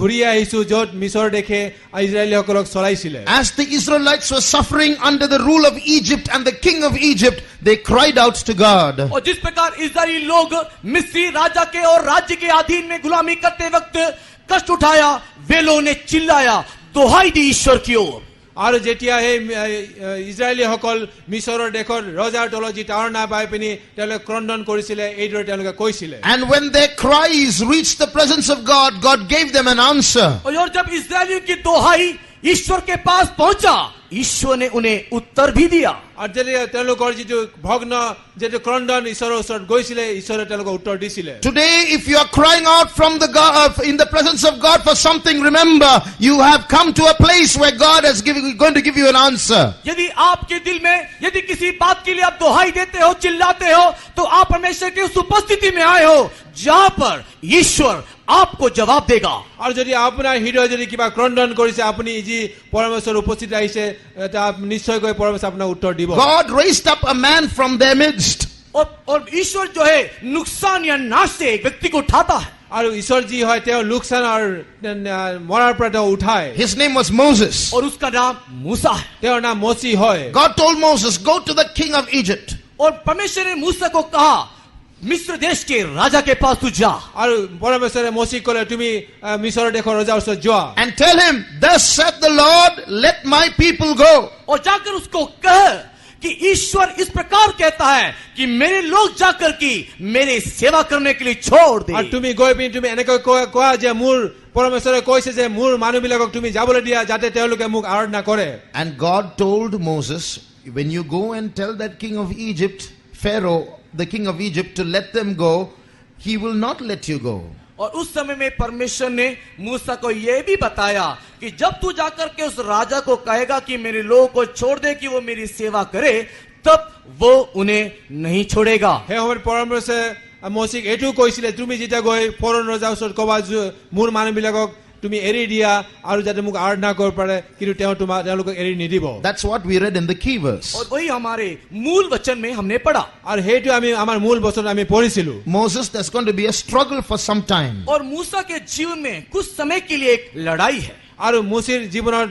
ঘূৰি আহিছো য'ত মিছৰ দেশে ইজৰাইলীসকলক চলাইছিলে। As the Israelites were suffering under the rule of Egypt and the king of Egypt, they cried out to God. और जिस प्रकार इजरायली लोग मिस्री राजा के और राज्य के अधीन में गुलामी करते वक्त कष्ट उठाया, वे लोगों ने चिल्लाया, दोहाई दी ईश्वर की ओर। আৰু যেতিয়া সেই ইজৰাইলীসকল মিছৰৰ দেশৰ ৰজাৰ তলত যি টাৱাৰ নাপাই পিনি তেওঁলোকে ক্ৰন্দন কৰিছিলে, এইদৰে তেওঁলোকে কৈছিলে। And when their cries reached the presence of God, God gave them an answer. और जब इजरायलियों की दोहाई ईश्वर के पास पहुंचा, ईश्वर ने उन्हें उत्तर भी दिया। আৰু যেতিয়া তেওঁলোকৰ যিটো ভগ্ন যিটো ক্ৰন্দন ঈশ্বৰৰ ওচৰত গৈছিলে, ঈশ্বৰে তেওঁলোকক উত্তৰ দিছিলে। Today, if you are crying out from the God, in the presence of God for something, remember, you have come to a place where God is going to give you an answer. यदि आपके दिल में यदि किसी बात के लिए आप दोहाई देते हो, चिल्लाते हो, तो आप परमेश्वर की उस उपस्थिति में आए हो जहां पर ईश्वर आपको जवाब देगा। আৰু যদি আপোনাৰ হৃদয় যদি কিবা ক্ৰন্দন কৰিছে, আপুনি যি পৰমেশ্বৰৰ উপস্থিত আহিছে, তাত নিশ্চয়কৈ পৰমেশ্বৰ আপোনাক উত্তৰ দিব। God raised up a man from their midst. और ईश्वर जो है नुकसान या नाश से एक व्यक्ति को उठाता है। আৰু ঈশ্বৰ যি হয় তেওঁ লোকচান আৰু মৰাৰ পৰা তেওঁ উঠায়। His name was Moses. और उसका नाम मूसा है। তেওঁৰ নাম মচি হয়। God told Moses, go to the king of Egypt. और परमेश्वर ने मूसा को कहा, मिस्र देश के राजा के पास तू जा। আৰু পৰমেশ্বৰে মচিক ক'লে, তুমি মিছৰ দেশৰ ৰজাৰ ওচৰত যোৱা। And tell him, thus saith the Lord, let my people go. और जाकर उसको कह कि ईश्वर इस प्रकार कहता है कि मेरे लोग जाकर की मेरे सेवा करने के लिए छोड़ दे। আৰু তুমি গৈ পিনি তুমি এনেকৈ কোৱা যে মোৰ পৰমেশ্বৰে কৈছে যে মোৰ মানুহবিলাকক তুমি যাবলৈ দিয়া যাতে তেওঁলোকে মোক আৰাধনা কৰে। And God told Moses, when you go and tell that king of Egypt, Pharaoh, the king of Egypt, to let them go, he will not let you go. और उस समय में परमेश्वर ने मूसा को यह भी बताया कि जब तू जाकर के उस राजा को कहेगा कि मेरे लोगों को छोड़ दे कि वो मेरी सेवा करे, तब वो उन्हें नहीं छोड़ेगा। সেই সময়ত পৰমেশ্বৰে মচিক এইটো কৈছিলে, তুমি যেতিয়া গৈ ফৰন ৰজাৰ ওচৰত ক'বা মোৰ মানুহবিলাকক তুমি এৰি দিয়া আৰু যাতে মোক আৰাধনা কৰিব পাৰে, কিন্তু তেওঁলোকক এৰি নিদিব। That's what we read in the key verse. और वही हमारे मूल वचन में हमने पढ़ा। আৰু সেইটো আমি আমাৰ মূল বচন আমি পঢ়িছিলো। Moses, there's going to be a struggle for some time. और मूसा के जीवन में कुछ समय के लिए एक लड़ाई है। আৰু মচিৰ জীৱনত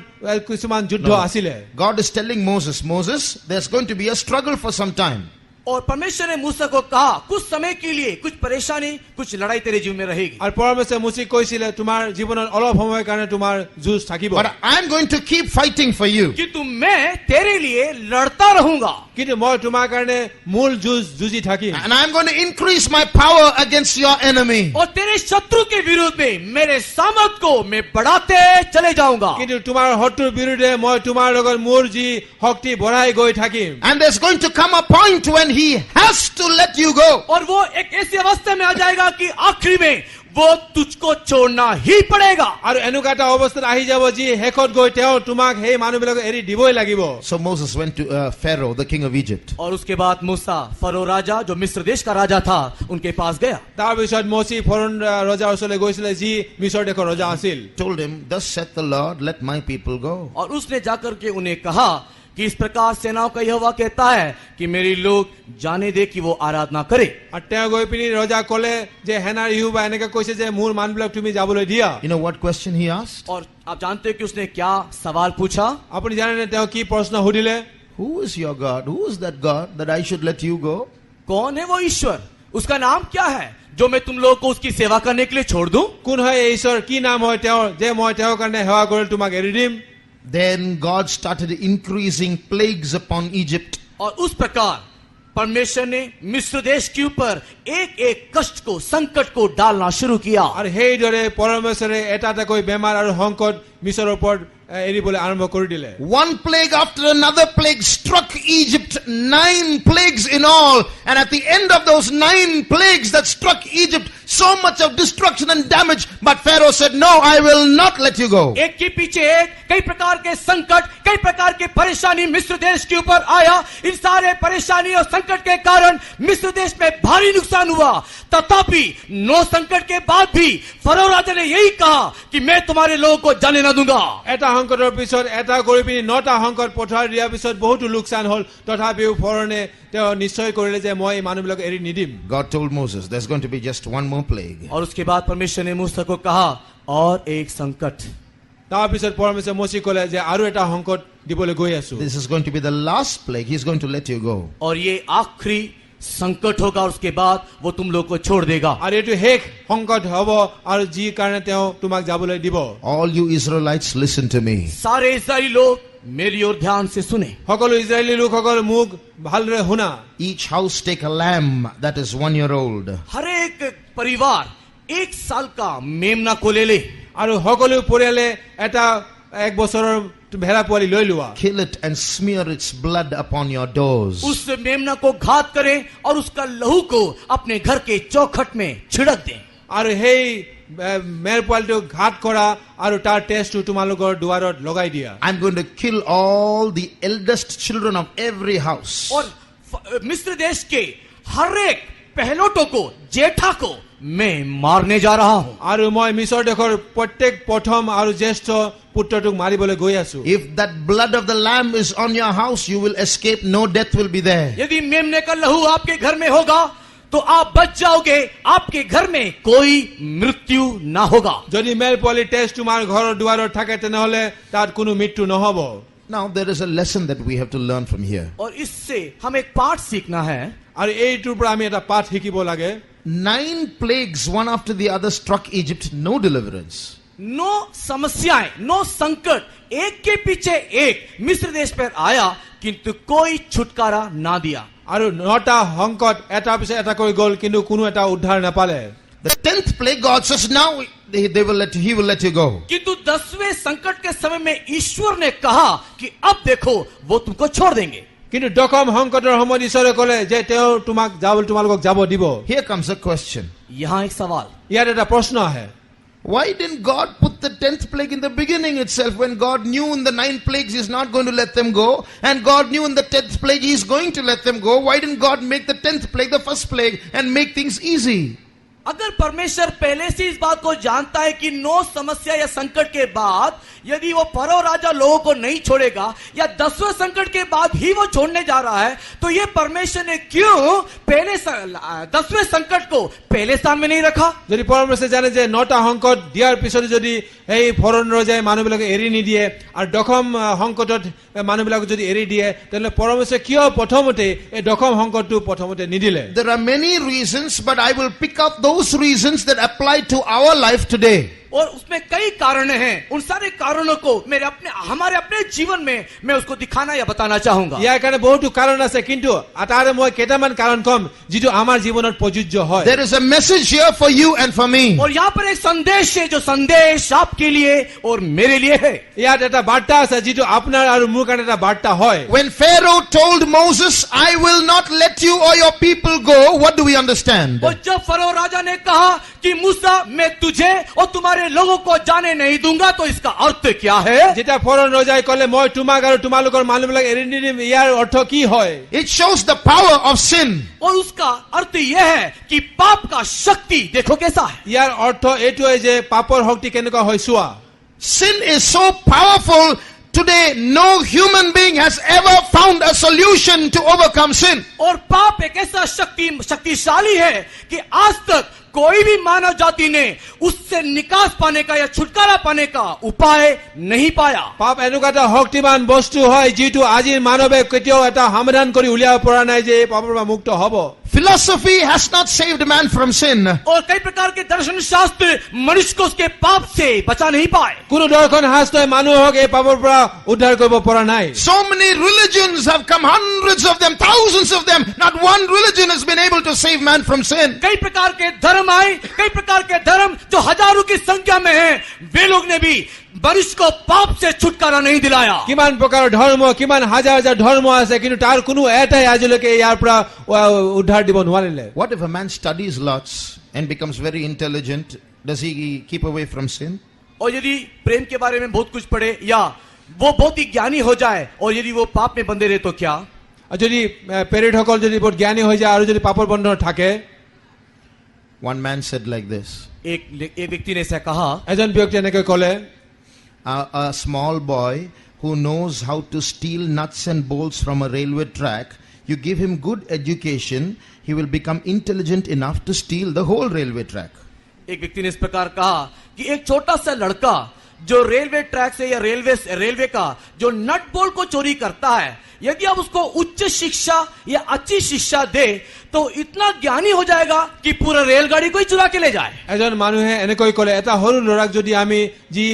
কিছুমান যুদ্ধ আছিলে। God is telling Moses, Moses, there's going to be a struggle for some time. और परमेश्वर ने मूसा को कहा, कुछ समय के लिए कुछ परेशानी, कुछ लड़ाई तेरे जीवन में रहेगी। আৰু পৰমেশ্বৰে মচিক কৈছিলে, তোমাৰ জীৱনত অলপ সময়ৰ কাৰণে তোমাৰ যুঁজ থাকিব। But I'm going to keep fighting for you. कि तुम मैं तेरे लिए लड़ता रहूंगा। কিন্তু মই তোমাৰ কাৰণে মূল যুঁজি থাকিম। And I'm going to increase my power against your enemy. और तेरे शत्रु के विरोध में मेरे सामर्थ को मैं बढ़ाते चले जाऊंगा। কিন্তু তোমাৰ শত্ৰুৰ বিৰুদ্ধে মই তোমাৰ লগত মোৰ যি শক্তি বঢ়াই গৈ থাকিম। And there's going to come a point when he has to let you go. और वो एक ऐसी अवस्था में आ जाएगा कि आखिरी में वो तुझको छोड़ना ही पड़ेगा। আৰু এনেকুৱা এটা অৱস্থাত আহি যাব যি শেষত গৈ তেওঁ তোমাক সেই মানুহবিলাকক এৰি দিবই লাগিব। So Moses went to Pharaoh, the king of Egypt. और उसके बाद मूसा फरो राजा जो मिस्र देश का राजा था उनके पास गया। তাৰপিছত মচি ফৰন ৰজাৰ ওচৰলৈ গৈছিলে যি মিছৰ দেশৰ ৰজা আছিল। Told him, thus saith the Lord, let my people go. और उसने जाकर के उन्हें कहा कि इस प्रकार सेनाओं का यहोवा कहता है कि मेरे लोग जाने दे कि वो आराधना करे। আৰু তেওঁ গৈ পিনি ৰজা ক'লে যে হেনাৰ ইহুবা এনেকৈ কৈছে যে মোৰ মানুহবিলাক তুমি যাবলৈ দিয়া। You know what question he asked? और आप जानते हो कि उसने क्या सवाल पूछा? আপুনি জানেনে তেওঁ কি প্ৰশ্ন সুধিলে? Who is your God? Who is that God that I should let you go? कौन है वो ईश्वर? उसका नाम क्या है जो मैं तुम लोगों को उसकी सेवा करने के लिए छोड़ दूं? কোন হয় এই ঈশ্বৰ? কি নাম হয় তেওঁৰ যে মই তেওঁৰ কাৰণে সেৱা কৰিলে তোমাক এৰি দিম? Then God started increasing plagues upon Egypt. और उस प्रकार परमेश्वर ने मिस्र देश के ऊपर एक एक कष्ट को, संकट को डालना शुरू किया। আৰু সেইদৰে পৰমেশ্বৰে এটা এটাকৈ বেমাৰ আৰু সংকট মিছৰৰ ওপৰত এৰিবলৈ আৰম্ভ কৰি দিলে। One plague after another plague struck Egypt, 9 plagues in all. And at the end of those 9 plagues that struck Egypt, so much of destruction and damage. But Pharaoh said, no, I will not let you go. एक के पीछे एक कई प्रकार के संकट, कई प्रकार की परेशानी मिस्र देश के ऊपर आया। इन सारे परेशानी और संकट के कारण मिस्र देश में भारी नुकसान हुआ। तथापि 9 संकट के बाद भी फरो राजा ने यही कहा कि मैं तुम्हारे लोगों को जाने न दूंगा। এটা সংকটৰ পিছত এটা কৰি পিনি 9টা সংকট পঠাই দিয়াৰ পিছত বহুতো লোকচান হ'ল, তথাপিও ফৰনে তেওঁ নিশ্চয় কৰিলে যে মই এই মানুহবিলাক এৰি নিদিম। God told Moses, there's going to be just one more plague. और उसके बाद परमेश्वर ने मूसा को कहा और एक संकट। তাৰ পিছত পৰমেশ্বৰে মৌসে ক'লে যে আৰু এটা সংকট দিবলৈ গৈ আছো। This is going to be the last plague. He's going to let you go. और ये आखिरी संकट होगा और उसके बाद वो तुम लोग को छोड़ देगा। আৰু এইটো শেষ সংকট হ'ব আৰু যি কাৰণে তেওঁ তোমাক যাবলৈ দিব। All you Israelites, listen to me. सारे इस्राएली लोग मेरी ओर ध्यान से सुने। সকলো ইজৰাইলী লোকসকল মোক ভালদৰে শুনা। Each house take a lamb that is 1 year old. हर एक परिवार 1 साल का मेमना को ले ले। আৰু সকলো পৰিয়ালে এটা 1 বছৰৰ ভেড়া পোৱালি লৈ লোৱা। Kill it and smear its blood upon your doors. उस मेमना को घात करें और उसका लहू को अपने घर के चौखट में छिड़क दें। আৰু সেই মেৰ পোৱালিটো ঘাট কৰা আৰু তাৰ টেষ্টটো তোমালোকৰ দুৱাৰত লগাই দিয়া। I'm going to kill all the eldest children of every house. और मिस्र देश के हर एक पहलोटों को, जेठा को मैं मारने जा रहा हूं। আৰু মই মিছৰ দেশৰ প্ৰত্যেক প্ৰথম আৰু জ্যেষ্ঠ পুত্ৰটোক মাৰিবলৈ গৈ আছো। If that blood of the lamb is on your house, you will escape. No death will be there. यदि मेमने का लहू आपके घर में होगा तो आप बच जाओगे, आपके घर में कोई मृत्यु ना होगा। যদি মেৰ পোৱালি টেষ্ট তোমাৰ ঘৰৰ দুৱাৰত থাকে তেনেহলে তাত কোনো মৃত্যু নহব। Now there is a lesson that we have to learn from here. और इससे हम एक पाठ सीखना है। আৰু এইটোৰ পৰা আমি এটা পাঠ শিকিব লাগে। 9 plagues, one after the other, struck Egypt. No deliverance. 9 समस्याएं, 9 संकट एक के पीछे एक मिस्र देश पर आया, किंतु कोई छुटकारा ना दिया। আৰু 9টা সংকট এটা পিছত এটা কৰি গ'ল, কিন্তু কোনো এটা উদ্ধাৰ নাপালে। The 10th plague, God says, now he will let you go. किंतु 10वें संकट के समय में ईश्वर ने कहा कि अब देखो वो तुमको छोड़ देंगे। কিন্তু দশম সংকটৰ সময়ত ঈশ্বৰে ক'লে যে তেওঁ তোমালোকক যাব দিব। Here comes a question. यहाँ एक सवाल, ইয়াত এটা প্ৰশ্ন আহে। Why didn't God put the 10th plague in the beginning itself, when God knew in the 9 plagues He's not going to let them go, and God knew in the 10th plague He's going to let them go? Why didn't God make the 10th plague the first plague and make things easy? अगर परमेश्वर पहले से इस बात को जानता है कि 9 समस्या या संकट के बाद यदि वो फरो राजा लोगों को नहीं छोड़ेगा या 10वें संकट के बाद ही वो छोड़ने जा रहा है, तो ये परमेश्वर ने क्यों पहले 10वें संकट को पहले स्थान में नहीं रखा? যদি পৰমেশ্বৰে জানে যে 9টা সংকট দিয়াৰ পিছত যদি এই ফৰন ৰজাই মানুহবিলাকক এৰি নিদিয়ে আৰু দশম সংকটত মানুহবিলাকক যদি এৰি দিয়ে, তেতিয়াহ'লে পৰমেশ্বৰে কিয় প্ৰথমতে এই দশম সংকটটো প্ৰথমতে নিদিলে? There are many reasons, but I will pick up those reasons that apply to our life today. और उसमें कई कारण हैं, उन सारे कारणों को हमारे अपने जीवन में मैं उसको दिखाना या बताना चाहूंगा। ইয়াৰ কাৰণে বহুতো কাৰণ আছে, কিন্তু আটাৰে মই কেইটামান কাৰণ কম যিটো আমাৰ জীৱনত প্ৰযোজ্য হয়। There is a message here for you and for me. और यहाँ पर एक संदेश है जो संदेश आपके लिए और मेरे लिए है। ইয়াত এটা বাৰ্তা আছে যিটো আপোনাৰ আৰু মোৰ কাৰণে এটা বাৰ্তা হয়। When Pharaoh told Moses, I will not let you or your people go, what do we understand? और जब फरो राजा ने कहा कि मूसा मैं तुझे और तुम्हारे लोगों को जाने नहीं दूंगा, तो इसका अर्थ क्या है? যেতিয়া ফৰন ৰজাই ক'লে মই তোমাক আৰু তোমালোকৰ মানুহবিলাক এৰি নিদিম, ইয়াৰ অৰ্থ কি হয়? It shows the power of sin. और उसका अर्थ यह है कि पाप का शक्ति देखो कैसा है। ইয়াৰ অৰ্থ এইটোৱে যে পাপৰ শক্তি কেনেকুৱা হয় চোৱা। Sin is so powerful Today, no human being has ever found a solution to overcome sin. और पाप एक ऐसा शक्तिशाली है कि आज तक कोई भी मानव जाति ने उससे निकास पाने का या छुटकारा पाने का उपाय नहीं पाया। পাপ এনেকুৱা এটা শক্তিমান বস্তু হয় যিটো আজিৰ মানৱে কেতিয়াও এটা সমাধান কৰি উলিয়াব পৰা নাই যে এই পাপৰ পৰা মুক্ত হ'ব। Philosophy has not saved man from sin. और कई प्रकार के दर्शन शास्त्र मनुष्य को उसके पाप से बचा नहीं पाए। কোনো দৰ্শন শাস্ত্ৰই মানুহক এই পাপৰ পৰা উদ্ধাৰ কৰিব পৰা নাই। So many religions have come, hundreds of them, thousands of them. Not one religion has been able to save man from sin. कई प्रकार के धर्म आए, कई प्रकार के धर्म जो हजारों की संख्या में हैं, वे लोग ने भी मनुष्य को पाप से छुटकारा नहीं दिलाया। কিমান প্ৰকাৰৰ ধৰ্ম, কিমান হাজাৰ হাজাৰ ধৰ্ম আছে, কিন্তু তাৰ কোনো এটাই আজিলৈকে ইয়াৰ পৰা উদ্ধাৰ দিব নোৱাৰিলে। What if a man studies lots and becomes very intelligent? Does he keep away from sin? और यदि प्रेम के बारे में बहुत कुछ पढ़े या वो बहुत ही ज्ञानी हो जाए और यदि वो पाप में बंधे रहे तो क्या? আৰু যদি পেৰিডসকল যদি বহুত জ্ঞানী হৈ যায় আৰু যদি পাপৰ বন্ধনত থাকে। One man said like this. एक व्यक्ति ने ऐसा कहा, এজন ব্যক্তি এনেকৈ ক'লে, A small boy who knows how to steal nuts and bolts from a railway track, you give him good education, he will become intelligent enough to steal the whole railway track. एक व्यक्ति ने इस प्रकार कहा कि एक छोटा सा लड़का जो रेलवे ट्रैक से या रेलवे का जो नट बोल्ट को चोरी करता है, यदि आप उसको उच्च शिक्षा या अच्छी शिक्षा दे तो इतना ज्ञानी हो जाएगा कि पूरा रेलगाड़ी को ही चुरा के ले जाए। এজন মানুহে এনেকৈ ক'লে, এটা সৰু ল'ৰাক যদি আমি যি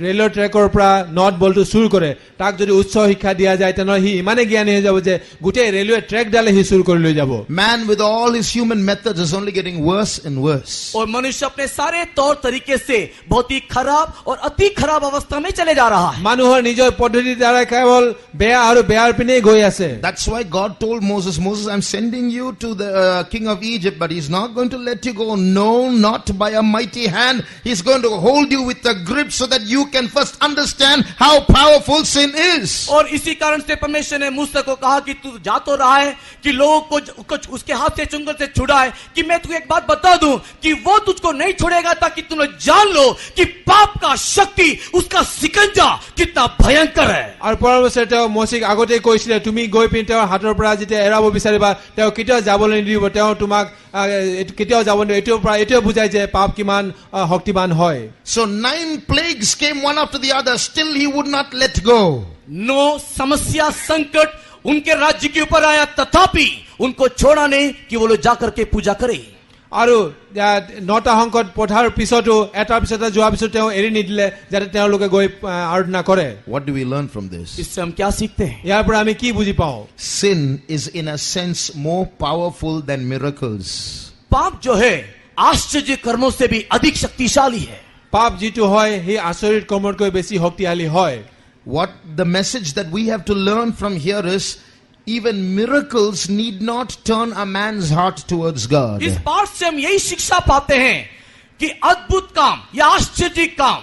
ৰেলৰ ট্ৰেকৰ পৰা নট বলটো চুৰ কৰে তাক যদি উচ্চ শিক্ষা দিয়া যায় তেনেহ'লে সি ইমানে জ্ঞানী হৈ যাব যে গোটেই ৰেলৱে ট্ৰেকডালে সি চুৰ কৰি লৈ যাব। Man with all his human methods is only getting worse and worse. और मनुष्य अपने सारे तौर तरीके से बहुत ही खराब और अति खराब अवस्था में चले जा रहा है। মানুহৰ নিজৰ পদ্ধতিৰ দ্বাৰা কেৱল বেয়া আৰু বেয়াৰ পিনে গৈ আছে। That's why God told Moses, I'm sending you to the king of Egypt, but he's not going to let you go. No, not by a mighty hand. He's going to hold you with a grip so that you can first understand how powerful sin is. और इसी कारण से परमेश्वर ने मूसा को कहा कि तू जा तो रहा है कि लोगों को उसके हाथ से चुंगल से छुड़ाए, कि मैं तुझे एक बात बता दूं कि वो तुझको नहीं छोड़ेगा ताकि तुम लोग जान लो कि पाप का शक्ति, उसका सिकंजा कितना भयंकर है। আৰু পৰমেশ্বৰে তেওঁ মৌচিক আগতে কৈছিলে, তুমি গৈ পিনে তেওঁৰ হাতৰ পৰা যেতিয়া এৰাব বিচাৰিবা তেওঁ কেতিয়াও যাবলৈ নিদিব, তেওঁ তোমাক কেতিয়াও যাব নিদিব। এইটোৱে বুজায় যে পাপ কিমান শক্তিমান হয়। So 9 plagues came one after the other, still he would not let go. 9 समस्या संकट उनके राज्य के ऊपर आया, तथापि उनको छोड़ा नहीं कि वो लोग जाकर के पूजा करें। আৰু 9টা সংকট পঠাৰ পিছতো এটাৰ পিছত যোৱাৰ পিছত তেওঁ এৰি নিদিলে যাতে তেওঁলোকে গৈ আৰাধনা কৰে। What do we learn from this? इससे हम क्या सीखते हैं? ইয়াৰ পৰা আমি কি বুজি পাওঁ? Sin is in a sense more powerful than miracles. पाप जो है आश्चर्य कर्मों से भी अधिक शक्तिशाली है। পাপ যিটো হয় সেই আচৰিত কৰ্মতকৈ বেছি শক্তিশালী হয়। What the message that we have to learn from here is, even miracles need not turn a man's heart towards God. इस पाठ से हम यही शिक्षा पाते हैं कि अद्भुत काम या आश्चर्य काम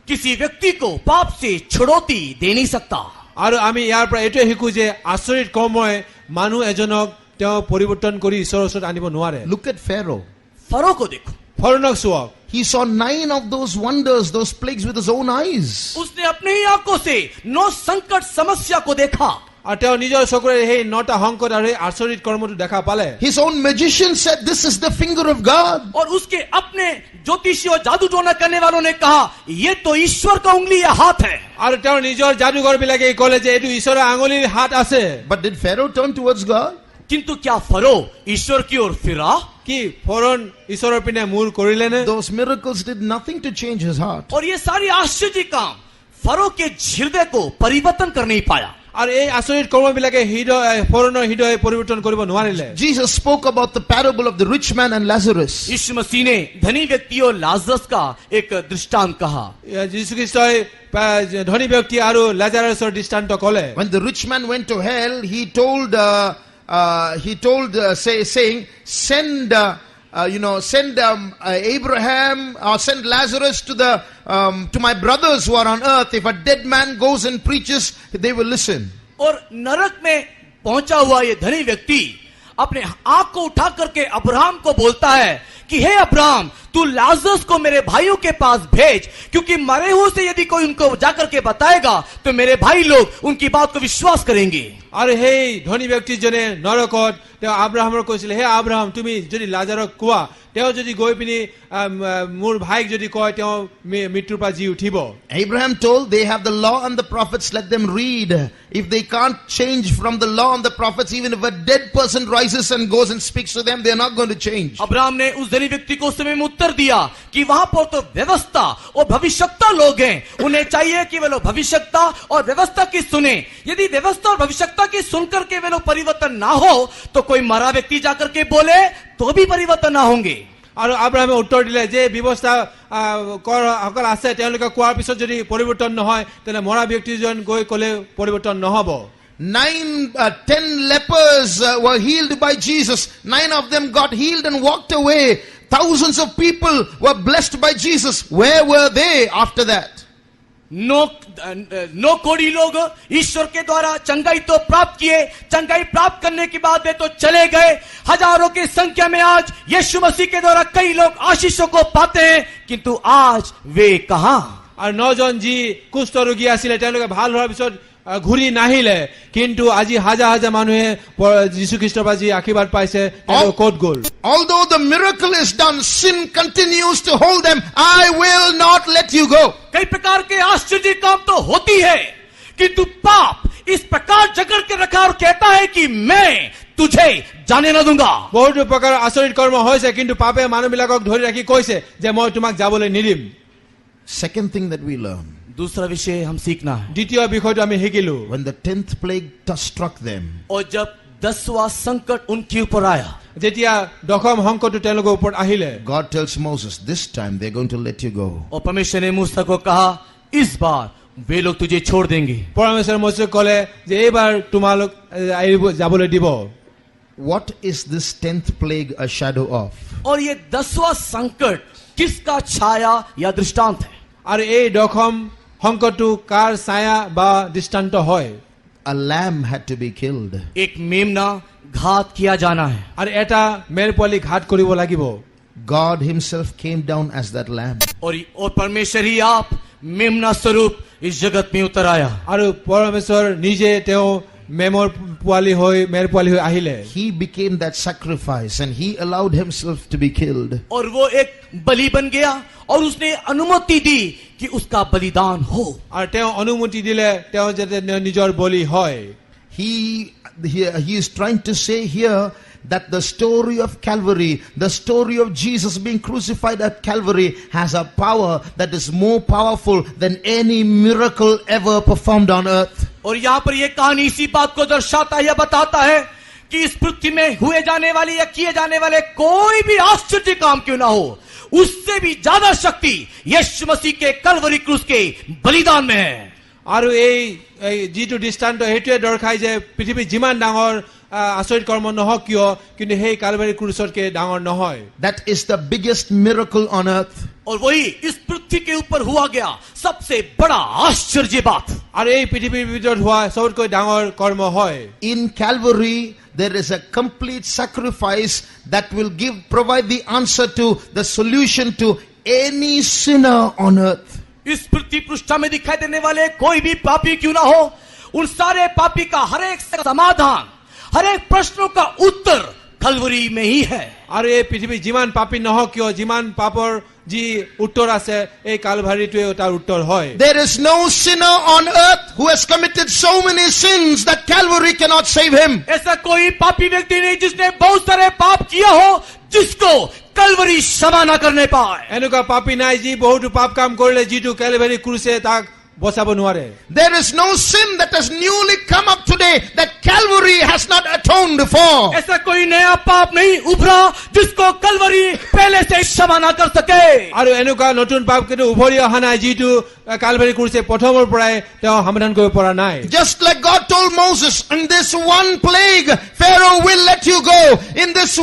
किसी व्यक्ति को पाप से छुड़ौती दे नहीं सकता। আৰু আমি ইয়াৰ পৰা এইটোৱে শিকো যে আচৰিত কৰ্মই মানুহ এজনক তেওঁ পৰিৱৰ্তন কৰি ঈশ্বৰৰ ওচৰত আনিব নোৱাৰে। Look at Pharaoh. फरो को देखो, ফৰোনক চোৱক, He saw 9 of those wonders, those plagues with his own eyes. उसने अपने ही आंखों से 9 संकट समस्या को देखा। আৰু তেওঁ নিজৰ চকুৰে সেই 9টা সংকট আৰু সেই আচৰিত কৰ্মটো দেখা পালে। His own magician said, this is the finger of God. और उसके अपने ज्योतिषी और जादू टोना करने वालों ने कहा, ये तो ईश्वर का उंगली या हाथ है। আৰু তেওঁৰ নিজৰ যাদুকৰ বিলাকে ক'লে যে এইটো ঈশ্বৰৰ আঙুলিৰ হাত আছে। But did Pharaoh turn towards God? किंतु क्या फरो ईश्वर की ओर फिरा? কি ফৰোন ঈশ্বৰৰ পিনে মূৰ কৰিলে নে? Those miracles did nothing to change his heart. और ये सारी आश्चर्य काम फरो के हृदय को परिवर्तन कर नहीं पाया। আৰু এই আচৰিত কৰ্মবিলাকে ফৰোনৰ হৃদয় পৰিৱৰ্তন কৰিব নোৱাৰিলে। Jesus spoke about the parable of the rich man and Lazarus. यीशु मसीह ने धनी व्यक्ति और लाजरस का एक दृष्टांत कहा। যীশু খ্ৰীষ্টই ধনী ব্যক্তি আৰু লাজাৰাছৰ দৃষ্টান্ত ক'লে। When the rich man went to hell, he told saying, send Abraham or send Lazarus to my brothers who are on earth. If a dead man goes and preaches, they will listen. और नरक में पहुंचा हुआ ये धनी व्यक्ति अपने आंख को उठा करके अब्राहम को बोलता है कि हे अब्राहम, तू तू लाजरस को मेरे भाइयों के पास भेज, क्योंकि मरे हुए से यदि कोई उनको जाकर के बताएगा तो मेरे भाई लोग उनकी बात को विश्वास करेंगे। আৰু সেই ধনী ব্যক্তিজনে নৰকত তেওঁ আব্ৰাহামৰ কৈছিল, হে আব্ৰাহাম তুমি যদি লাজাৰক কোৱা, তেওঁ যদি গৈ পিনি মোৰ ভাইক যদি কয় তেওঁ মৃত্যুৰ পৰা জি উঠিব। Abraham told, they have the law and the prophets, let them read. If they can't change from the law and the prophets, even if a dead person rises and goes and speaks to them, they are not going to change. Abraham ने उस धनी व्यक्ति को उस समय में उत्तर दिया कि वहां पर तो व्यवस्था और भविष्यवक्ता लोग हैं, उन्हें चाहिए कि वे लोग भविष्यवक्ता और व्यवस्था की सुने। यदि व्यवस्था और भविष्यवक्ता की सुनकर के वे लोग परिवर्तन ना हो तो कोई मरा व्यक्ति जाकर के बोले तो भी परिवर्तन ना होंगे। আৰু আব্ৰাহামে উত্তৰ দিলে যে ব্যৱস্থা সকল আছে তেওঁলোকে কোৱাৰ পিছত যদি পৰিৱৰ্তন নহয় তেনে মৰা ব্যক্তিজন গৈ ক'লে পৰিৱৰ্তন নহব। 10 lepers were healed by Jesus. 9 of them got healed and walked away. Thousands of people were blessed by Jesus. Where were they after that? 9 कोड़ी लोग ईश्वर के द्वारा चंगाई तो प्राप्त किए, चंगाई प्राप्त करने के बाद वे तो चले गए। हजारों की संख्या में आज यीशु मसीह के द्वारा कई लोग आशीषों को पाते हैं, किंतु आज वे कहां? আৰু 9 জন যি কুষ্ঠ ৰোগী আছিলে তেওঁলোকে ভাল হোৱাৰ পিছত ঘূৰি নাহিলে, কিন্তু আজি হাজাৰ হাজাৰ মানুহে যীশু খ্ৰীষ্টৰ পৰা যি আশীৰ্বাদ পাইছে তেওঁলোক ক'ত গ'ল? Although the miracle is done, sin continues to hold them. I will not let you go. कई प्रकार के आश्चर्य काम तो होती है, किंतु पाप इस प्रकार जकड़ के रखा और कहता है कि मैं तुझे जाने न दूंगा। বহুতো প্ৰকাৰ আচৰিত কৰ্ম হৈছে, কিন্তু পাপে মানুহবিলাকক ধৰি ৰাখি কৈছে যে মই তোমাক যাবলৈ নিদিম। Second thing that we learn, दूसरा विषय हम सीखना है, দ্বিতীয় বিষয়টো আমি শিকিলো, when the 10th plague struck them, और जब 10वां संकट उनके ऊपर आया, যেতিয়া দশম সংকটটো তেওঁলোকৰ ওপৰত আহিলে, God tells Moses, this time they're going to let you go. और परमेश्वर ने मूसा को कहा इस बार वे लोग तुझे छोड़ देंगे। পৰমেশ্বৰে মৌচেক ক'লে যে এইবাৰ তোমালোক যাবলৈ দিব। What is this 10th plague a shadow of? और ये 10वां संकट किसका छाया या दृष्टांत है? আৰু এই দশম সংকটটো কাৰ ছায়া বা দৃষ্টান্ত হয়? A lamb had to be killed. एक मेमना घात किया जाना है, আৰু এটা মেৰ পোৱালি ঘাট কৰিব লাগিব। God himself came down as that lamb. और परमेश्वर ही आप मेमना स्वरूप इस जगत में उतर आया। আৰু পৰমেশ্বৰ নিজে তেওঁ মেমৰ পোৱালি হৈ মেৰ পোৱালি হৈ আহিলে। He became that sacrifice and he allowed himself to be killed. और वो एक बलि बन गया और उसने अनुमति दी कि उसका बलिदान हो। আৰু তেওঁ অনুমতি দিলে তেওঁ যাতে নিজৰ বলি হয়। He is trying to say here that the story of Calvary, the story of Jesus being crucified at Calvary, has a power that is more powerful than any miracle ever performed on earth. और यहाँ पर यह कहानी इसी बात को दर्शाता या बताता है कि इस पृथ्वी में हुए जाने वाले या किए जाने वाले कोई भी आश्चर्य काम क्यों ना हो, उससे भी ज्यादा शक्ति यीशु मसीह के कलवरी क्रूस के बलिदान में है। আৰু এই যিটো দৃষ্টান্ত সেইটোৱে দৰ্শায় যে পৃথিৱীত যিমান ডাঙৰ আচৰিত কৰ্ম নহওক কিয়, কিন্তু সেই কালভাৰী ক্ৰুচতকে ডাঙৰ নহয়। That is the biggest miracle on earth. और वही इस पृथ्वी के ऊपर हुआ गया सबसे बड़ा आश्चर्य बात। আৰু এই পৃথিৱীৰ ভিতৰত হোৱা সবতকৈ ডাঙৰ কৰ্ম হয়। In Calvary, there is a complete sacrifice that will provide the answer to, the solution to any sinner on earth. इस पृथ्वी पृष्ठ में दिखाई देने वाले कोई भी पापी क्यों ना हो, उन सारे पापी का हर एक समाधान, हर एक प्रश्नों का उत्तर कलवरी में ही है। আৰু এই পৃথিৱীত যিমান পাপী নহওক কিয়, যিমান পাপৰ যি উত্তৰ আছে এই কালভাৰীটোৱে তাৰ উত্তৰ হয়। There is no sinner on earth who has committed so many sins that Calvary cannot save him. ऐसा कोई पापी व्यक्ति नहीं जिसने बहुत सारे पाप किया हो जिसको कलवरी क्षमा न करने पाए। এনেকুৱা পাপী নাই যি বহুতো পাপ কাম কৰিলে যিটো কালভাৰী ক্ৰুচে তাক বচাব নোৱাৰে। There is no sin that has newly come up today that Calvary has not atoned for. ऐसा कोई नया पाप नहीं उभरा जिसको कलवरी पहले से क्षमा न कर सके। আৰু এনেকুৱা নতুন পাপ কিন্তু উভৰি অহা নাই যিটো কালভাৰী ক্ৰুচে প্ৰথমৰ পৰাই তেওঁ সমাধান কৰিব পৰা নাই। Just like God told Moses, in this one plague, Pharaoh will let you go. In this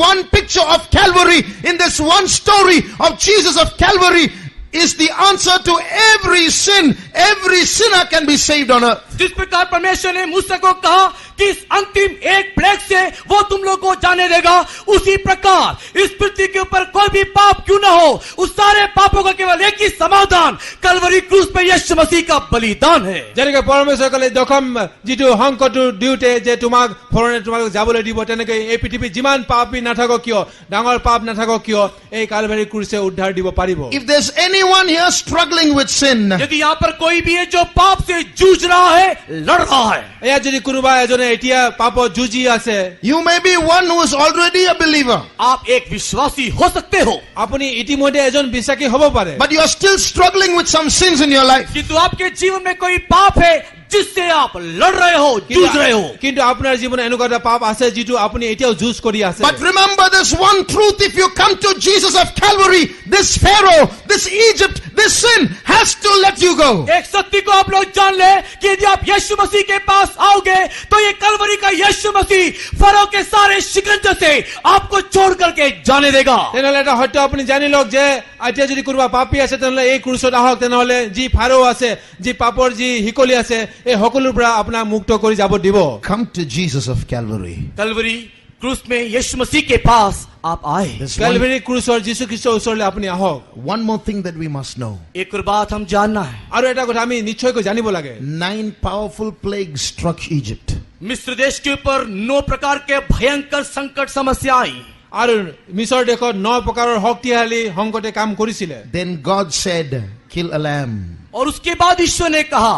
one picture of Calvary, in this one story of Jesus of Calvary, is the answer to every sin, every sinner can be saved on earth. जिस प्रकार परमेश्वर ने मूसा को कहा कि इस अंतिम एक प्लेग से वो तुम लोग को जाने देगा, उसी प्रकार इस पृथ्वी के ऊपर कोई भी पाप क्यों ना हो, उस सारे पापों का केवल एक ही समाधान कलवरी क्रूस पे यीशु मसीह का बलिदान है। যেনেকৈ পৰমেশ্বৰসকলে দশম যিটো সংকটটো দিওঁতে যে তোমাক ফৰণে তোমাক যাবলৈ দিব, তেনেকৈ এই পৃথিৱীত যিমান পাপী নাথাকক কিয়, ডাঙৰ পাপ নাথাকক কিয়, এই কালভাৰী ক্ৰুছে উদ্ধাৰ দিব পাৰিব। If there's anyone here struggling with sin, यदि यहाँ पर कोई भी है जो पाप से जूझ रहा है, लड़ रहा है, এয়া যদি কোনোবা এজনে এতিয়া পাপত যুঁজি আছে, you may be one who is already a believer, आप एक विश्वासी हो सकते हो, আপুনি ইতিমধ্যে এজন বিশ্বাসী হ'ব পাৰে, but you are still struggling with some sins in your life. किंतु आपके जीवन में कोई पाप है जिससे आप लड़ रहे हो, जूझ रहे हो। কিন্তু আপোনাৰ জীৱনত এনেকুৱা এটা পাপ আছে যিটো আপুনি এতিয়াও যুঁজ কৰি আছে। But remember this one truth: if you come to Jesus of Calvary, this Pharaoh, this Egypt, this sin has to let you go. एक सत्य को आप लोग जान ले कि यदि आप यीशु मसीह के पास आओगे तो ये कलवरी का यीशु मसीह फरो के सारे शिकंजे से आपको छोड़ करके जाने देगा। তেনেহলে এটা সত্য আপুনি জানি লওক যে এতিয়া যদি কোনোবা পাপী আছে তেনেহলে এই ক্ৰুচত আহক, তেনেহলে যি ফাৰো আছে, যি পাপৰ যি হিকলি আছে, এই সকলোৰ পৰা আপোনাক মুক্ত কৰি যাব দিব। Come to Jesus of Calvary. Kalvari क्रूस में यीशु मसीह के पास आप आए। There's কালভাৰী ক্ৰুচৰ যীশু খ্ৰীষ্টৰ ওচৰলৈ আপুনি আহক। one more thing that we must know. एक और बात हम जानना है, আৰু এটা কথা আমি নিশ্চয়কৈ জানিব লাগে। 9 powerful plagues struck Egypt. मिस्र देश के ऊपर 9 प्रकार के भयंकर संकट समस्या आई। আৰু মিছৰ দেশত 9 প্ৰকাৰৰ শক্তিশালী সংকটে কাম কৰিছিলে। Then God said, kill a lamb. और उसके बाद ईश्वर ने कहा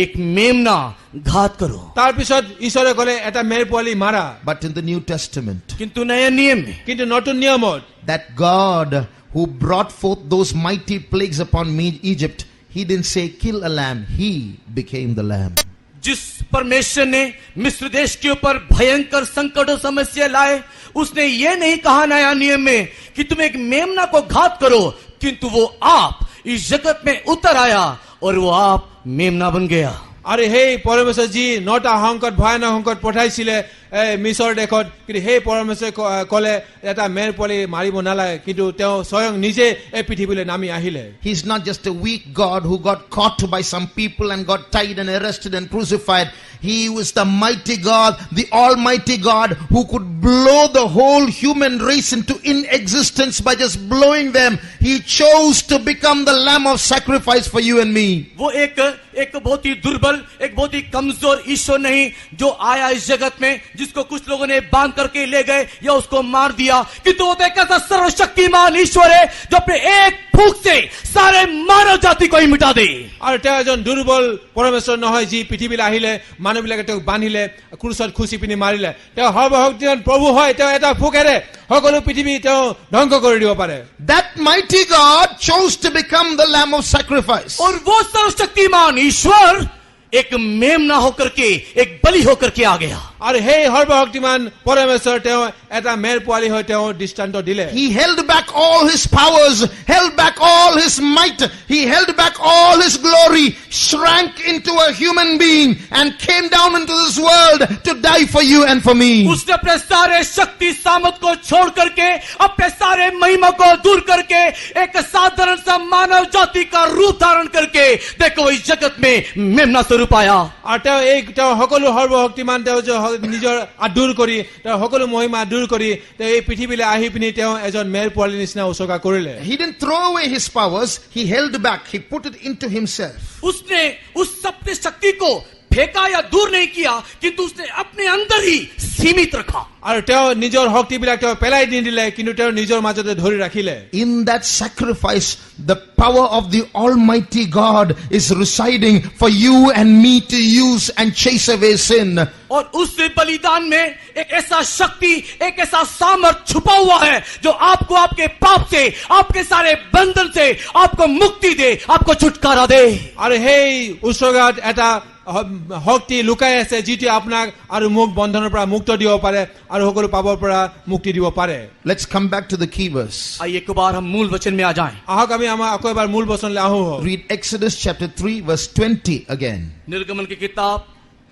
एक मेमना घात करो। তাৰ পিছত ঈশ্বৰে ক'লে এটা মেৰ পোৱালি মাৰা। But in the New Testament, किंतु नए नियम में কিন্তু নতুন নিয়মত that God who brought forth those mighty plagues upon Egypt, he didn't say kill a lamb, he became the lamb. जिस परमेश्वर ने मिस्र देश के ऊपर भयंकर संकट और समस्या लाए, उसने ये नहीं कहा नया नियम में कि तुम एक मेमना को घात करो, किंतु वो आप इस जगत में उतर आया और वो आप मेमना बन गया। আৰু সেই পৰমেশ্বৰ যি 9টা সংকট ভয়ানক সংকট পঠাইছিলে মিছৰ দেশত, কিন্তু সেই পৰমেশ্বৰে ক'লে এটা মেৰ পোৱালি মাৰিব নালাগে, কিন্তু তেওঁ স্বয়ং নিজে এই পৃথিৱীলৈ নামি আহিলে। He's not just a weak God who got caught by some people and got tied and arrested and crucified. He was the mighty God, the almighty God who could blow the whole human race into inexistence by just blowing them. He chose to become the lamb of sacrifice for you and me. वो एक बहुत ही दुर्बल, एक बहुत ही कमजोर ईश्वर नहीं जो आया इस जगत में, जिसको कुछ लोगों ने बांध करके ले गए या उसको मार दिया, किंतु वो तो एक ऐसा सर्वशक्तिमान ईश्वर है जो अपने एक फूंक से सारे मानव जाति को ही मिटा दे। আৰু তেওঁ এজন দুৰ্বল পৰমেশ্বৰ নহয় যি পৃথিৱীলৈ আহিলে, মানুহবিলাকে তেওঁক বান্ধিলে, ক্ৰুচত খুচি পিনি মাৰিলে। তেওঁ সৰ্বশক্তিমান প্ৰভু হয়, তেওঁ এটা ফুকেৰে সকলো পৃথিৱী তেওঁ ধ্বংস কৰি দিব পাৰে। That mighty God chose to become the lamb of sacrifice. और वो सर्वशक्तिमान ईश्वर एक मेमना होकर के, एक बलि होकर के आ गया। আৰু সেই সৰ্বশক্তিমান পৰমেশ্বৰ তেওঁ এটা মেৰ পোৱালি হৈ তেওঁ দৃষ্টান্ত দিলে। He held back all his powers, held back all his might, he held back all his glory, shrank into a human being and came down into this world to die for you and for me. उसने अपने सारे शक्ति सामर्थ को छोड़ करके, अपने सारे महिमा को दूर करके, एक साधारण सा मानव जाति का रूप धारण करके, देखो इस जगत में मेमना स्वरूप आया। আৰু তেওঁ সকলো সৰ্বশক্তিমান তেওঁ নিজৰ আদূৰ কৰি, তেওঁ সকলো মহিমা আদূৰ কৰি তেওঁ এই পৃথিৱীলৈ আহি পিনি তেওঁ এজন মেৰ পোৱালি নিচিনা উচৰ্গা কৰিলে। He didn't throw away his powers, he held back, he put it into himself. उसने उस सबकी शक्ति को फेंका या दूर नहीं किया, किंतु उसने अपने अंदर ही सीमित रखा। আৰু তেওঁ নিজৰ শক্তিবিলাক তেওঁ পেলাই নিদিলে, কিন্তু তেওঁ নিজৰ মাজতে ধৰি ৰাখিলে। In that sacrifice, the power of the Almighty God is residing for you and me to use and chase away sin. और उस बलिदान में एक ऐसा शक्ति, एक ऐसा सामर्थ छुपा हुआ है जो आपको आपके पाप से, आपके सारे बंधन से आपको मुक्ति दे, आपको छुटकारा दे। আৰু সেই উচৰ্গাত এটা শক্তি লুকাই আছে যিটো আপোনাক আৰু মোক বন্ধনৰ পৰা মুক্ত দিব পাৰে আৰু সকলো পাপৰ পৰা মুক্তি দিব পাৰে। Let's come back to the key verse. आइए एक बार हम मूल वचन में आ जाएं। আহক আমি আমাৰ আকৌ এবাৰ মূল বচনলৈ আহোঁ। Read Exodus chapter 3 verse 20 again. निर्गमन की किताब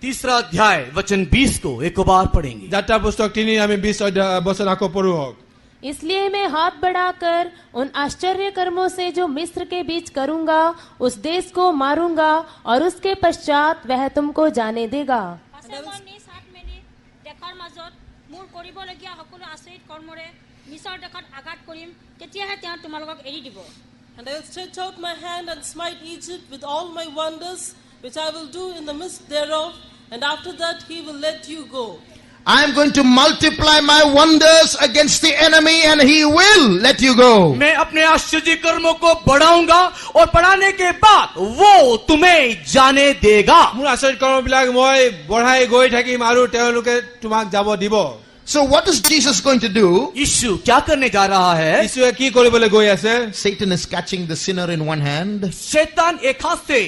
3रा अध्याय वचन 20 को एक बार पढ़ेंगे। যাত্ৰা পুস্তক 3 আমি 20 বচন আকৌ পঢ়ো। इसलिए मैं हाथ बढ़ाकर उन आश्चर्य कर्मों से जो मिस्र के बीच करूंगा उस देश को मारूंगा और उसके पश्चात वह तुमको जाने देगा। পাছে মই নিজ হাত মেলি দেশৰ মাজত মোৰ কৰিবলগীয়া সকলো আচৰিত কৰ্মৰে মিছৰ দেশত আঘাত কৰিম, তেতিয়াহে তেওঁ তোমালোকক এৰি দিব। And I will stretch out my hand and smite Egypt with all my wonders, which I will do in the midst thereof, and after that he will let you go. I am going to multiply my wonders against the enemy and he will let you go. मैं अपने आश्चर्य कर्मों को बढ़ाऊंगा और बढ़ाने के बाद वो तुम्हें जाने देगा। মোৰ আচৰিত কৰ্মবিলাক মই বঢ়াই গৈ থাকিম আৰু তেওঁলোকে তোমাক যাব দিব। So what is Jesus going to do? यीशु क्या करने जा रहा है? যীশুৱে কি কৰিবলৈ গৈ আছে? Satan is catching the sinner in one hand. शैतान एक हाथ से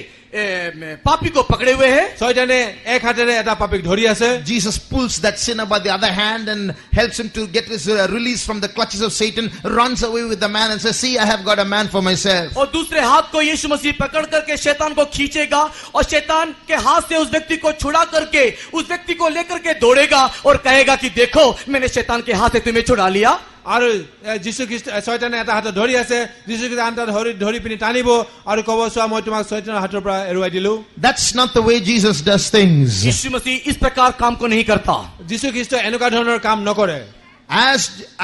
पापी को पकड़े हुए है। শয়তানে এক হাতেৰে এটা পাপীক ধৰি আছে। Jesus pulls that sinner by the other hand and helps him to get his release from the clutches of Satan, runs away with the man and says, see, I have got a man for myself. और दूसरे हाथ को यीशु मसीह पकड़ करके शैतान को खींचेगा और शैतान के हाथ से उस व्यक्ति को छुड़ा करके उस व्यक्ति को लेकर के दौड़ेगा और कहेगा कि देखो मैंने शैतान के हाथ से तुम्हें छुड़ा लिया। আৰু যীশু খ্ৰীষ্ট শয়তানে এটা হাতত ধৰি আছে, যীশু খ্ৰীষ্ট আনটা ধৰি পিনি টানিব আৰু ক'ব চোৱা মই তোমাক শয়তানৰ হাতৰ পৰা এৰুৱাই দিলো। That's not the way Jesus does things. यीशु मसीह इस प्रकार काम को नहीं करता। যীশু খ্ৰীষ্ট এনেকুৱা ধৰণৰ কাম নকৰে।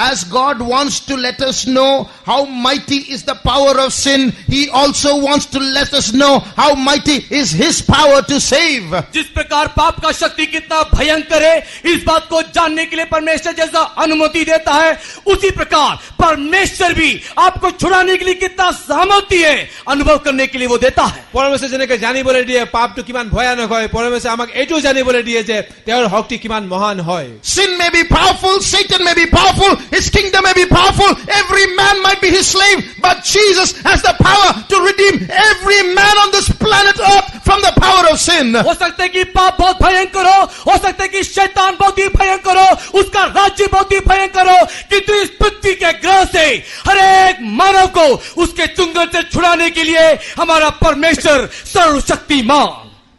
As God wants to let us know how mighty is the power of sin, He also wants to let us know how mighty is His power to save. जिस प्रकार पाप का शक्ति कितना भयंकर है इस बात को जानने के लिए परमेश्वर जैसा अनुमति देता है, उसी प्रकार परमेश्वर भी आपको छुड़ाने के लिए कितना सामर्थ्य है अनुभव करने के लिए वो देता है। পৰমেশ্বৰে যেনেকৈ জানিবলৈ দিয়ে পাপটো কিমান ভয়ানক হয়, পৰমেশ্বৰে আমাক এইটো জানিবলৈ দিয়ে যে তেওঁৰ শক্তি কিমান মহান হয়। Sin may be powerful, Satan may be powerful, his kingdom may be powerful, every man might be his slave, but Jesus has the power to redeem every man on this planet earth from the power of sin. हो सकता है कि पाप बहुत भयंकर हो सकता है कि शैतान बहुत ही भयंकर हो, उसका राज्य बहुत ही भयंकर हो, किंतु इस पृथ्वी के ग्रह से हर एक मानव को उसके चुंगल से छुड़ाने के लिए हमारा परमेश्वर सर्वशक्तिमान।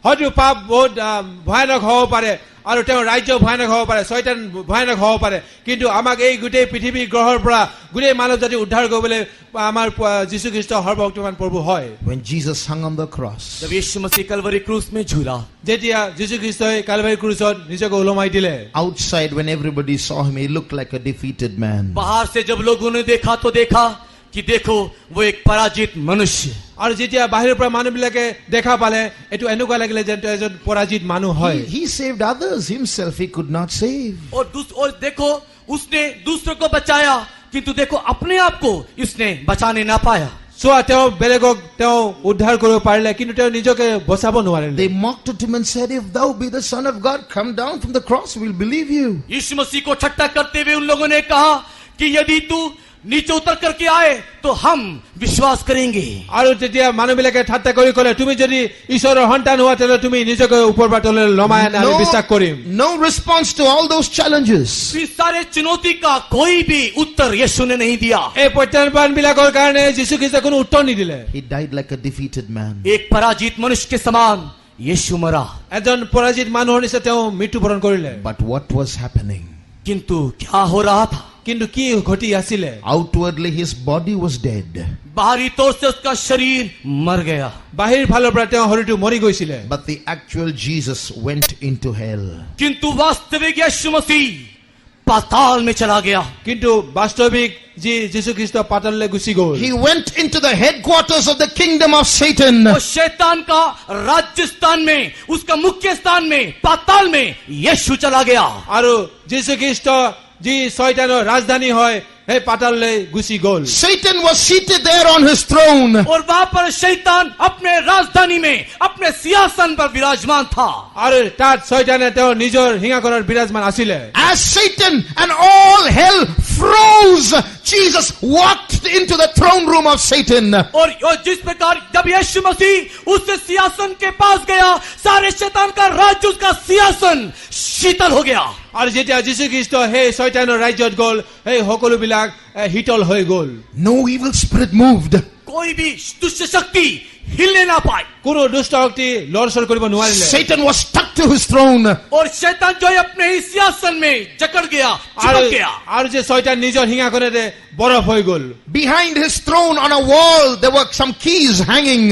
হয়তো পাপ বহুত ভয়ানক হ'ব পাৰে আৰু তেওঁৰ ৰাজ্য ভয়ানক হ'ব পাৰে, শয়তান ভয়ানক হ'ব পাৰে, কিন্তু আমাক এই গোটেই পৃথিৱী গ্ৰহৰ পৰা গোটেই মানৱ জাতি উদ্ধাৰ কৰিবলৈ আমাৰ যীশু খ্ৰীষ্ট সৰ্বশক্তিমান প্ৰভু হয়। When Jesus hung on the cross, जब यीशु मसीह कलवरी क्रूस में झूला, যেতিয়া যীশু খ্ৰীষ্টই কালভাৰী ক্ৰুচত নিজকে ওলমাই দিলে, outside when everybody saw him, he looked like a defeated man. बाहर से जब लोगों ने देखा तो देखा कि देखो वो एक पराजित मनुष्य। আৰু যেতিয়া বাহিৰৰ পৰা মানুহবিলাকে দেখা পালে এইটো এনেকুৱা লাগিলে যেন তেওঁ এজন পৰাজিত মানুহ হয়। He saved others, himself he could not save. और देखो उसने दूसरों को बचाया किंतु देखो अपने आप को इसने बचाने ना पाया। চোৱা তেওঁ বেলেগক তেওঁ উদ্ধাৰ কৰিব পাৰিলে কিন্তু তেওঁ নিজকে বচাব নোৱাৰিলে। They mocked at him and said, if thou be the son of God, come down from the cross, we'll believe you. यीशु मसीह को ठट्टा करते हुए उन लोगों ने कहा कि यदि तू नीचे उतर करके आए तो हम विश्वास करेंगे। আৰু তেতিয়া মানুহবিলাকে ঠাট্টা কৰি ক'লে তুমি যদি ঈশ্বৰৰ সন্তান হোৱা তেতিয়াহ'লে তুমি নিজকে ওপৰ পৰা তললৈ নমাই আনা, আমি বিশ্বাস কৰিম। No response to all those challenges. इस सारे चुनौती का कोई भी उत्तर यीशु ने नहीं दिया। এই প্ৰত্যাহ্বানবিলাকৰ কাৰণে যীশু খ্ৰীষ্টই কোনো উত্তৰ নিদিলে। He died like a defeated man. एक पराजित मनुष्य के समान यीशु मरा। এজন পৰাজিত মানুহৰ নিচিনা তেওঁ মৃত্যুবৰণ কৰিলে। But what was happening? किंतु क्या हो रहा था? কিন্তু কি ঘটি আছিলে? Outwardly his body was dead. बाहरी तौर से उसका शरीर मर गया, বাহিৰ ফালৰ পৰা তেওঁৰ শৰীৰটো মৰি গৈছিলে। But the actual Jesus went into hell. किंतु वास्तविक यीशु मसीह पाताल में चला गया। কিন্তু বাস্তৱিক যি যীশু খ্ৰীষ্ট পাতাললৈ গুচি গ'ল। He went into the headquarters of the kingdom of Satan. वो शैतान का राज्य स्थान में, उसका मुख्य स्थान में, पाताल में यीशु चला गया। আৰু যীশু খ্ৰীষ্ট যি শয়তানৰ ৰাজধানী হয় সেই পাতাললৈ গুচি গ'ল। Satan was seated there on his throne. और वहां पर शैतान अपने राजधानी में अपने सिंहासन पर विराजमान था। আৰু তাত শয়তানে তেওঁৰ নিজৰ সিংহাসনত বিৰাজমান আছিলে। As Satan and all hell froze, Jesus walked into the throne room of Satan. और जिस प्रकार जब यीशु मसीह उस सिंहासन के पास गया, सारे शैतान का राज्य, उसका सिंहासन शीतल हो गया। আৰু যেতিয়া যীশু খ্ৰীষ্ট সেই শয়তানৰ ৰাজ্যত গ'ল সেই সকলোবিলাক শীতল হৈ গ'ল। No evil spirit moved. कोई भी दुष्ट शक्ति हिलने ना पाए। কোনো দুষ্ট শক্তি লৰচৰ কৰিব নোৱাৰিলে। Satan was stuck to his throne. और शैतान जो है अपने ही सिंहासन में जकड़ गया, আৰু चिपक गया। আৰু যে শয়তান নিজৰ সিংহাসনতে বৰফ হৈ গ'ল। Behind his throne on a wall, there were some keys hanging.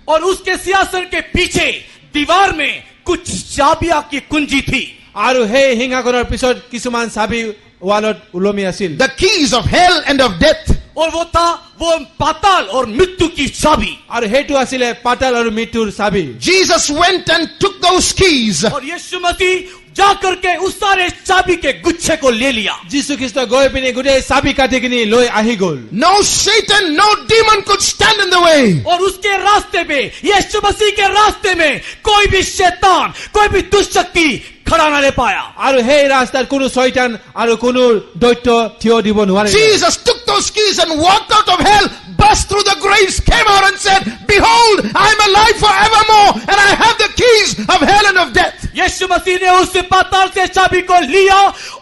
और उसके सिंहासन के पीछे दीवार में कुछ चाबियां की कुंजी थी। আৰু সেই সিংহাসনৰ পিছত কিছুমান চাবি ৱালত ওলমি আছিল। The keys of hell and of death. और वो था वो पाताल और मृत्यु की चाबी। আৰু সেইটো আছিলে পাতাল আৰু মৃত্যুৰ চাবি। Jesus went and took those keys. और यीशु मसीह जाकर के उस सारे चाबी के गुच्छे को ले लिया। যীশু খ্ৰীষ্ট গৈ পিনে গোটেই চাবি কাটি কিনি লৈ আহি গ'ল। No Satan, no demon could stand in the way. और उसके रास्ते में, यीशु मसीह के रास्ते में कोई भी शैतान, कोई भी दुष्ट शक्ति खड़ा ना ले पाया। আৰু সেই ৰাস্তাত কোনো শয়তান আৰু কোনো দৈত্য থিয় দিব নোৱাৰে। Jesus took those keys and walked out of hell, burst through the graves, came out and said, "Behold, I am alive forevermore, and I have the keys of hell and of death." यीशु मसीह ने उस पाताल से चाबी को लिया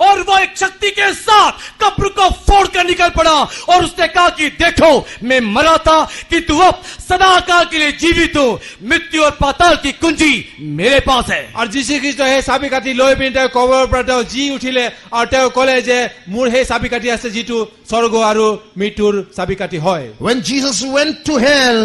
और वो एक शक्ति के साथ कब्र को फोड़ कर निकल पड़ा और उसने कहा कि देखो, मैं मरा था कि तू अब सदाकाल के लिए जीवित हो, मृत्यु और पाताल की कुंजी मेरे पास है। আৰু যীশু খ্ৰীষ্ট সেই চাবি কাটি লৈ পিনে তেওঁ কবৰৰ পৰা তেওঁ জি উঠিলে আৰু তেওঁ ক'লে যে মোৰ সেই চাবি কাটি আছে যিটো স্বৰ্গ আৰু মৃত্যুৰ চাবি কাটি হয়। When Jesus went to hell,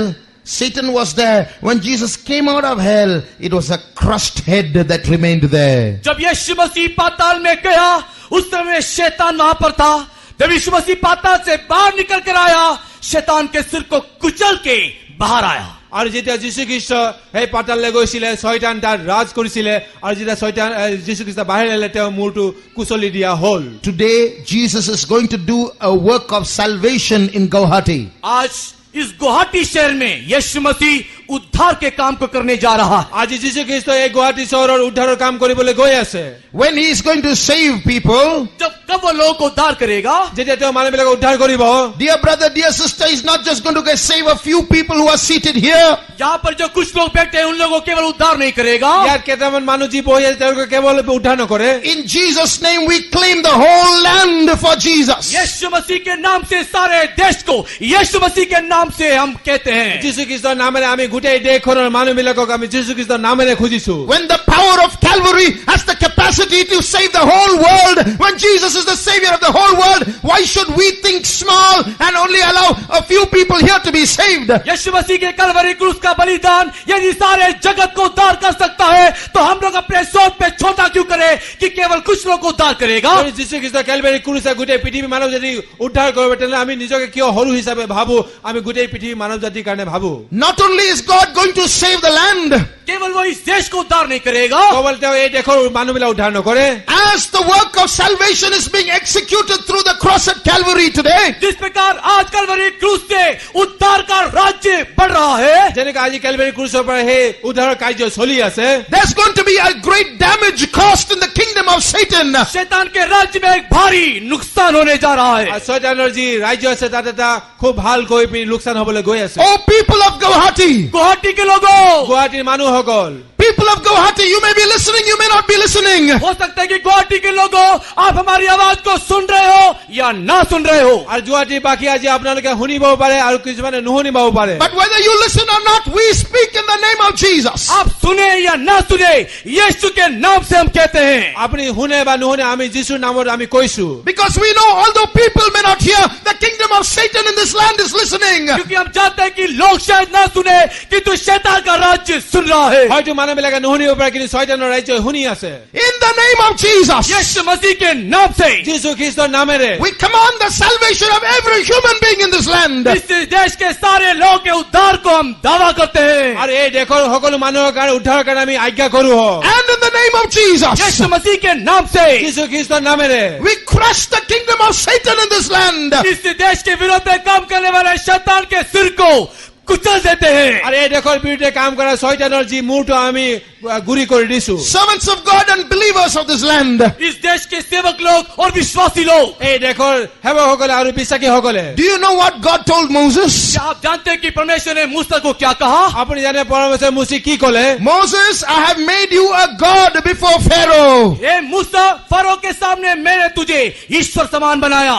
Satan was there. When Jesus came out of hell, it was a crushed head that remained there. जब यीशु मसीह पाताल में गया, उस समय शैतान वहां पर था। जब यीशु मसीह पाताल से बाहर निकल कर आया, शैतान के सिर को कुचल के बाहर आया। আৰু যেতিয়া যীশু খ্ৰীষ্ট সেই পাতাললৈ গৈছিলে শয়তান তাত ৰাজ কৰিছিলে আৰু যেতিয়া শয়তান যীশু খ্ৰীষ্ট বাহিৰ আহিলে তেওঁ মূৰটো কুচলি দিয়া হ'ল। Today, Jesus is going to do a work of salvation in Guwahati. आज इस गुवाहाटी शहर में यीशु मसीह उद्धार के काम को करने जा रहा है। আজি যীশু খ্ৰীষ্ট এই গুৱাহাটী চহৰৰ উদ্ধাৰৰ কাম কৰিবলৈ গৈ আছে। When he is going to save people, जब कब वो लोगों को उद्धार करेगा? যেতিয়া তেওঁ মানুহবিলাকক উদ্ধাৰ কৰিব। dear brother, dear sister, he's not just going to save a few people who are seated here. यहाँ पर जो कुछ लोग बैठे हैं उन लोगों को केवल उद्धार नहीं करेगा। ইয়াত কেইটামান মানুহ যি বহি আছে তেওঁলোকক কেৱল উদ্ধাৰ নকৰে। In Jesus' name, we claim the whole land for Jesus. यीशु मसीह के नाम से सारे देश को यीशु मसीह के नाम से हम कहते हैं। যীশু খ্ৰীষ্টৰ নামেৰে আমি গোটেই দেশখনৰ মানুহবিলাকক আমি যীশু খ্ৰীষ্টৰ নামেৰে খুজিছো। When the power of Calvary has the capacity to save the whole world, when Jesus is the savior of the whole world, why should we think small and only allow a few people here to be saved? यीशु मसीह के कलवरी क्रूस का बलिदान यदि सारे जगत को उद्धार कर सकता है तो हम लोग अपने सोच पे छोटा क्यों करें कि केवल कुछ लोग को उद्धार करेगा। যদি যীশু খ্ৰীষ্ট কেলভাৰী ক্ৰুচে গোটেই পৃথিৱীৰ মানৱ জাতি উদ্ধাৰ কৰিব তেনেহলে আমি নিজকে কিয় সৰু হিচাপে ভাবো? আমি গোটেই পৃথিৱীৰ মানৱ জাতিৰ কাৰণে ভাবো। Not only is God going to save the land, केवल वो इस देश को उद्धार नहीं करेगा, কেৱল তেওঁ এই দেশৰ মানুহবিলাক উদ্ধাৰ নকৰে। as the work of salvation is being executed through the cross at Calvary today, जिस प्रकार आज कलवरी क्रूस से उद्धार का राज्य बढ़ रहा है, যেনেকৈ আজি কেলভাৰী ক্ৰুচৰ পৰা সেই উদ্ধাৰৰ কাৰ্য চলি আছে। there's going to be a great damage caused in the kingdom of Satan. शैतान के राज्य में एक भारी नुकसान होने जा रहा है। আৰু শয়তানৰ যি ৰাজ্য আছে তাত এটা খুব ভালকৈ লোকচান হবলৈ গৈ আছে। Oh, people of Guwahati, Guwahati के लोगों, গুৱাহাটীৰ মানুহসকল, people of Guwahati, you may be listening, you may not be listening. हो सकता है कि गुवाहाटी के लोगों आप हमारी आवाज को सुन रहे हो या ना सुन रहे हो, আৰু গুৱাহাটীৰ বাকী আজি আপোনালোকে শুনিবও পাৰে আৰু কিছুমানে নুশুনিবও পাৰে। But whether you listen or not, we speak in the name of Jesus. आप सुने या ना सुने, यीशु के नाम से हम कहते हैं। আপুনি শুনে বা নুশুনে আমি যীশুৰ নামত আমি কৈছো। Because we know, although people may not hear, the kingdom of Satan in this land is listening. क्योंकि हम जानते हैं कि लोग शायद ना सुने किंतु शैतान का राज्य सुन रहा है। হয়তো মানুহবিলাকে নুশুনিব পাৰে কিন্তু শয়তানৰ ৰাজ্য শুনি আছে। In the name of Jesus, यीशु मसीह के नाम से যীশু খ্ৰীষ্টৰ নামেৰে we command the salvation of every human being in this land. इस देश के सारे लोगों के उद्धार को हम दावा करते हैं। আৰু এই দেশৰ সকলো মানুহৰ কাৰণে উদ্ধাৰৰ কাৰণে আমি আজ্ঞা কৰো। And in the name of Jesus, यीशु मसीह के नाम से যীশু খ্ৰীষ্টৰ নামেৰে we crush the kingdom of Satan in this land. इस देश के विरोध में काम करने वाले शैतान के सिर को कुचल देते हैं। আৰু এই দেশৰ বিৰুদ্ধে কাম কৰা শয়তানৰ যি মূৰটো আমি গুৰি কৰি দিছো। Servants of God and believers of this land. इस देश के सेवक लोग और विश्वासी लोग, এই দেশৰ সেৱকসকলে আৰু বিশ্বাসীসকলে Do you know what God told Moses? क्या आप जानते हैं कि परमेश्वर ने मूसा को क्या कहा? আপুনি জানে পৰমেশ্বৰ মুচি কি ক'লে? Moses, I have made you a God before Pharaoh. A Musa, furrow के सामने मैंने तुझे ईश्वर समान बनाया।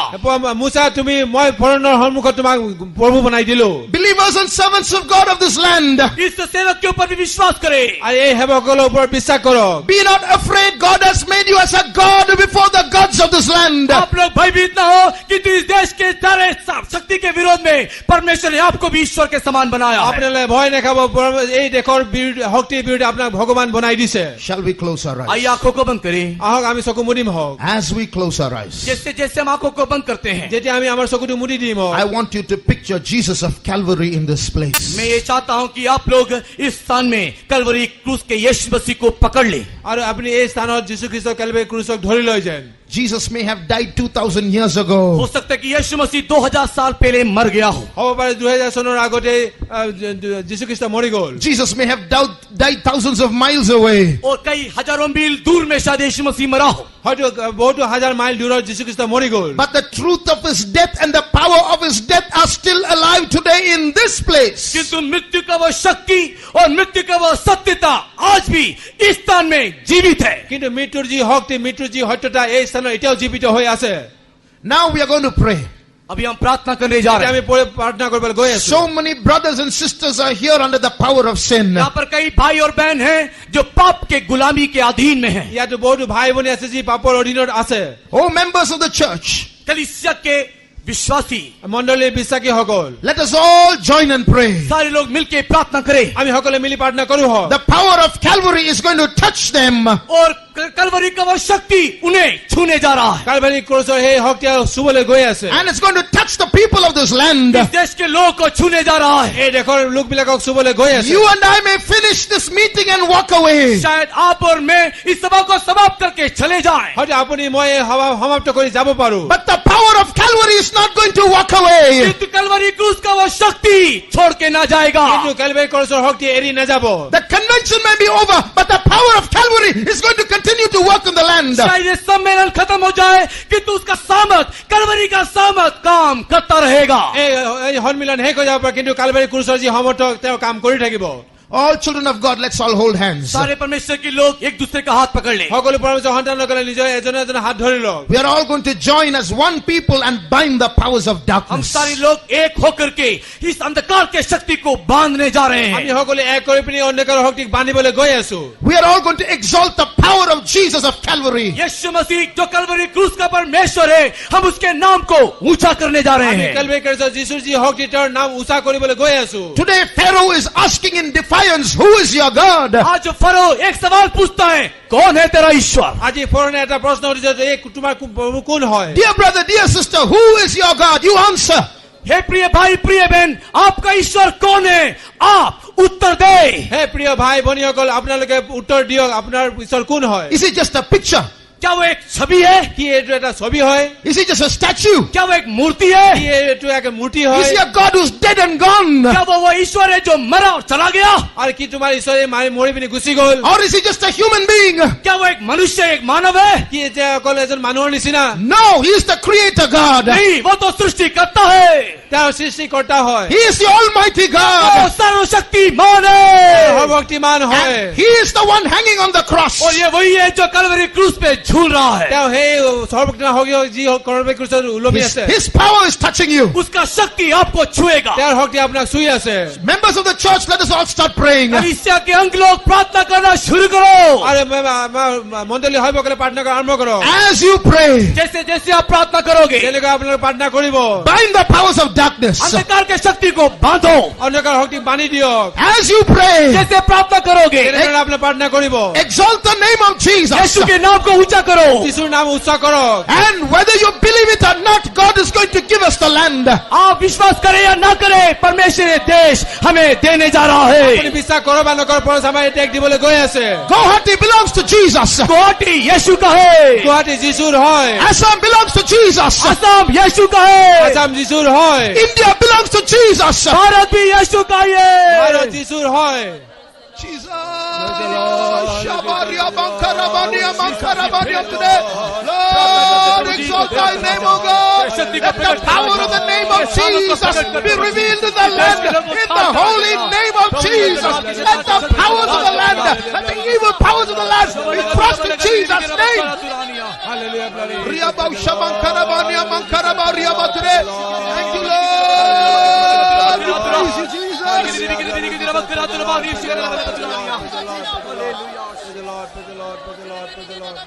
মুচা তুমি মই ফৰোনৰ সন্মুখত তোমাক প্ৰভু বনাই দিলো। Believers and servants of God of this land. इस सेवक के ऊपर भी विश्वास करे। আৰু এই সেৱকসকলৰ ওপৰত বিশ্বাস কৰক। Be not afraid. God has made you as a God before the gods of this land. आप लोग भयभीत ना हो कि तू इस देश के सारे शक्ति के विरोध में परमेश्वर ने आपको भी ईश्वर के समान बनाया है। আপোনালোকে ভয় নাখাব, এই দেশৰ শক্তিৰ বিৰুদ্ধে আপোনাক ভগৱান বনাই দিছে। Shall we close our eyes? आइए आंखों को बंद करें। আহক আমি চকু মুদিম হওক। As we close our eyes, जैसे जैसे हम आंखों को बंद करते हैं, যেতিয়া আমি আমাৰ চকুটো মুদি দিম হওক। I want you to picture Jesus of Calvary in this place. मैं ये चाहता हूं कि आप लोग इस स्थान में कलवरी क्रूस के यीशु मसीह को पकड़ ले। আৰু আপুনি এই স্থানত যীশু খ্ৰীষ্টৰ কেলভাৰী ক্ৰুচক ধৰি লৈ যেন। Jesus may have died 2000 years हो ago. सकता है कि यीशु मसीह 2000 साल पहले मर गया हो। হ'ব পাৰে 2000 চনৰ আগতে যীশু খ্ৰীষ্ট মৰি গ'ল। Jesus may have died thousands of miles away. और कई हजारों मील दूर में शायद यीशु मसीह मरा हो। হয়তো বহুতো হাজাৰ মাইল দূৰত যীশু খ্ৰীষ্ট মৰি গ'ল। But the truth of his death and the power of his death are still alive today in this place. किंतु मृत्यु का वो शक्ति और मृत्यु का वो सत्यता आज भी इस स्थान में जीवित है। কিন্তু মৃত্যুৰ যি শক্তি, মৃত্যুৰ যি সত্যতা এই স্থানত এতিয়াও জীৱিত হৈ আছে। Now we are going to pray. अभी हम प्रार्थना करने जा रहे আমি हैं। প্ৰাৰ্থনা কৰিবলৈ গৈ আছো। So many brothers and sisters are here under the power of sin. यहाँ पर कई भाई और बहन हैं जो पाप के गुलामी के अधीन में हैं। ইয়াতো বহুতো ভাই ভনী আছে যি পাপৰ অধীনত আছে। Oh, members of the church, कलीसिया के विश्वासी মণ্ডলীৰ বিশ্বাসীসকল let us all join and pray. सारे लोग मिलके प्रार्थना करें। আমি সকলোৱে মিলি প্ৰাৰ্থনা কৰো হওক। The power of Calvary is going to touch them. और कलवरी का वो शक्ति उन्हें छूने जा रहा है। কালভাৰী ক্ৰুচৰ সেই শক্তি চুবলৈ গৈ আছে। And it's going to touch the people of this land. इस देश के लोगों को छूने जा रहा है। এই দেশৰ লোকবিলাকক চুবলৈ গৈ আছে। You and I may finish this meeting and walk away. शायद आप और मैं इस सभा को समाप्त करके चले जाएं। হয়তো আপুনি মই এই সভা সমাপ্ত কৰি যাব পাৰো। But the power of Calvary is not going to walk away. किंतु कलवरी क्रूस का वो शक्ति छोड़ के ना जाएगा। কিন্তু কালভাৰী ক্ৰুচৰ শক্তি এৰি নাযাব। The convention may be over, but the power of Calvary is going to continue to work in the land. शायद ये सम्मेलन खत्म हो जाए किंतु उसका सामर्थ, कलवरी का सामर्थ काम करता रहेगा। এই সন্মিলন শেষ হৈ যাব পাৰে, কিন্তু কালভাৰী ক্ৰুচৰ যি সমৰ্থক তেওঁ কাম কৰি থাকিব। All children of God, let's all hold hands. सारे परमेश्वर के लोग एक दूसरे का हाथ पकड़ ले। সকলো পৰমেশ্বৰ সন্তানসকলে নিজৰ এজনে এজনে হাত ধৰি লওক। We are all going to join as one people and bind the powers of हम darkness. सारे लोग एक होकर के इस अंधकार के शक्ति को बांधने जा रहे আমি हैं। সকলোৱে এক কৰি পিনি অন্ধকাৰৰ শক্তিক বান্ধিবলৈ গৈ আছো। We are all going to exalt the power of Jesus of Calvary. यीशु मसीह जो कलवरी क्रूस का परमेश्वर है, हम उसके नाम को ऊंचा करने जा रहे আমি हैं। কালভাৰী ক্ৰুচৰ যীশুৰ যি শক্তি তেওঁৰ নাম উচা কৰিবলৈ গৈ আছো। Today Pharaoh is asking in defiance, who is your God? आज जो फरो एक सवाल पूछता है, कौन है तेरा ईश्वर? আজি ফৰনে এটা প্ৰশ্ন সুধিছে যে এই তোমাৰ প্ৰভু কোন হয়? Dear brother, dear sister, who is your God? You answer. हे प्रिय भाई, प्रिय बहन, आपका ईश्वर कौन है? आप उत्तर दे। হে প্ৰিয় ভাই ভনীসকল, আপোনালোকে উত্তৰ দিয়ক, আপোনাৰ ঈশ্বৰ কোন হয়? Is it just a picture? क्या वो एक छवि है? কি এইটো এটা ছবি হয়? Is it just a statue? क्या वो एक मूर्ति কি है? এইটো এক মূৰ্তি Is হয়? he a God who's dead and gone? क्या वो ईश्वर है जो मरा और चला गया? আৰু কি তোমাৰ ঈশ্বৰে মৰি পিনি Gucci goal? Or is he just a human being? क्या वो एक मनुष्य, एक मानव है? কি এতিয়া অকল এজন মানুহৰ নিচিনা? No, he is the creator God. नहीं, वो तो सृष्टि करता है। তেওঁ সৃষ্টিকৰ্তা হয়। He is the almighty वो God. सर्वशक्तिमान है। সৰ্বশক্তিমান হয়। And he is the one hanging on the cross. और ये वही है जो कलवरी क्रूस पे झूल रहा है। তেওঁ সেই সৰ্বশক্তিমান হৈ যি কৰ্মে কৃষ্ণৰ উলমি আছে। His power is touching you. उसका शक्ति आपको छुएगा। তেওঁৰ শক্তি আপোনাক চুই আছে। Members of the church, let us all start praying. कलीसिया के अंग लोग प्रार्थना करना शुरू करो। আৰু মণ্ডলী সৰ্বসকলে প্ৰাৰ্থনা কৰা আৰম্ভ কৰক। As you pray, जैसे जैसे आप प्रार्थना करोगे, যেনেকৈ আপোনালোকে প্ৰাৰ্থনা কৰিব। bind the powers of darkness. अंधकार के शक्ति को बांधो। অন্ধকাৰ শক্তিক বান্ধি দিয়ক। As you pray, जैसे प्रार्थना करोगे, যেনেদৰে আপোনালোকে প্ৰাৰ্থনা কৰিব। exalt the name of Jesus. यीशु के नाम को ऊंचा करो। যীশুৰ নাম উচ্চ কৰক। And whether you believe it or not, God is going to give us the land. आप विश्वास करें या ना करें, परमेश्वर ये देश हमें देने जा रहा আপুনি है। বিশ্বাস কৰক বা নকৰক, পৰশ আমাৰ এই দেশ দিবলৈ গৈ আছে। Guwahati belongs to Jesus. Guwahati यीशु का है। গুৱাহাটী যীশুৰ হয়। Assam belongs to Jesus. Assam यीशु का है। আসাম যীশুৰ হয়। India belongs belongs to Jesus. Bharat भी यीशु का ही है। ভাৰত যীশুৰ হয়। Jesus. Shabaria Bankarabania Mankarabania today. Lord, exalt thy name, O God. Let the power of the name of Jesus be revealed in the land. In the holy name of Jesus. Let the powers of the land, let the evil powers of the land be crushed in Jesus' name. Hallelujah, glory. Riabau Shabankarabania Mankarabaria today. Thank you, Lord. We praise you, Jesus. Praise the Lord, praise the Lord, praise the Lord, praise the Lord, praise the Lord.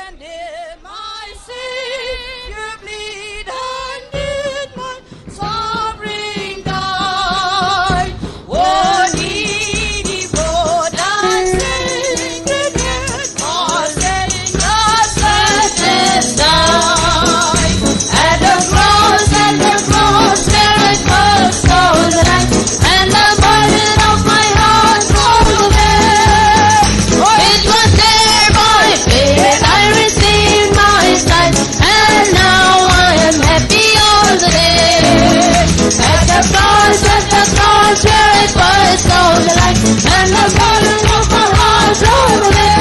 And in my Savior bleed and did my sovereign die. Oh, needy broad and sacred head, was in the precious night. At the cross, where it was so light, and the burden of my heart rolled away. It was there by faith I received my sight, and now I am happy all the day. At the cross, where it was so light, and the burden of my heart rolled away.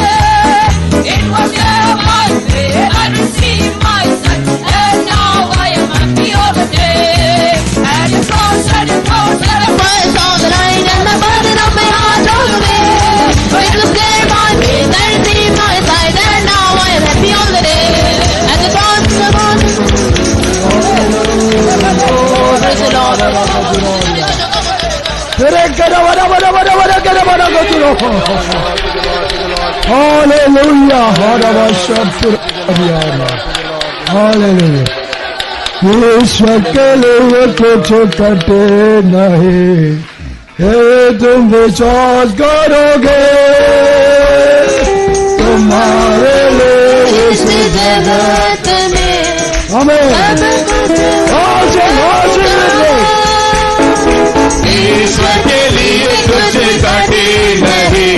It was there by faith I received my sight, and now I am happy all the day. At the cross, where it was so light, and the burden of my heart rolled away. It was there by faith I received my sight, and now I am happy all the day. At the cross, praise the Lord. Hallelujah. Hallelujah. ईश्वर के लिए कुछ कटे नहीं, हे तुम विश्वास करोगे, तुम्हारे लिए इस जगत में हमें ईश्वर के लिए कुछ घटे नहीं,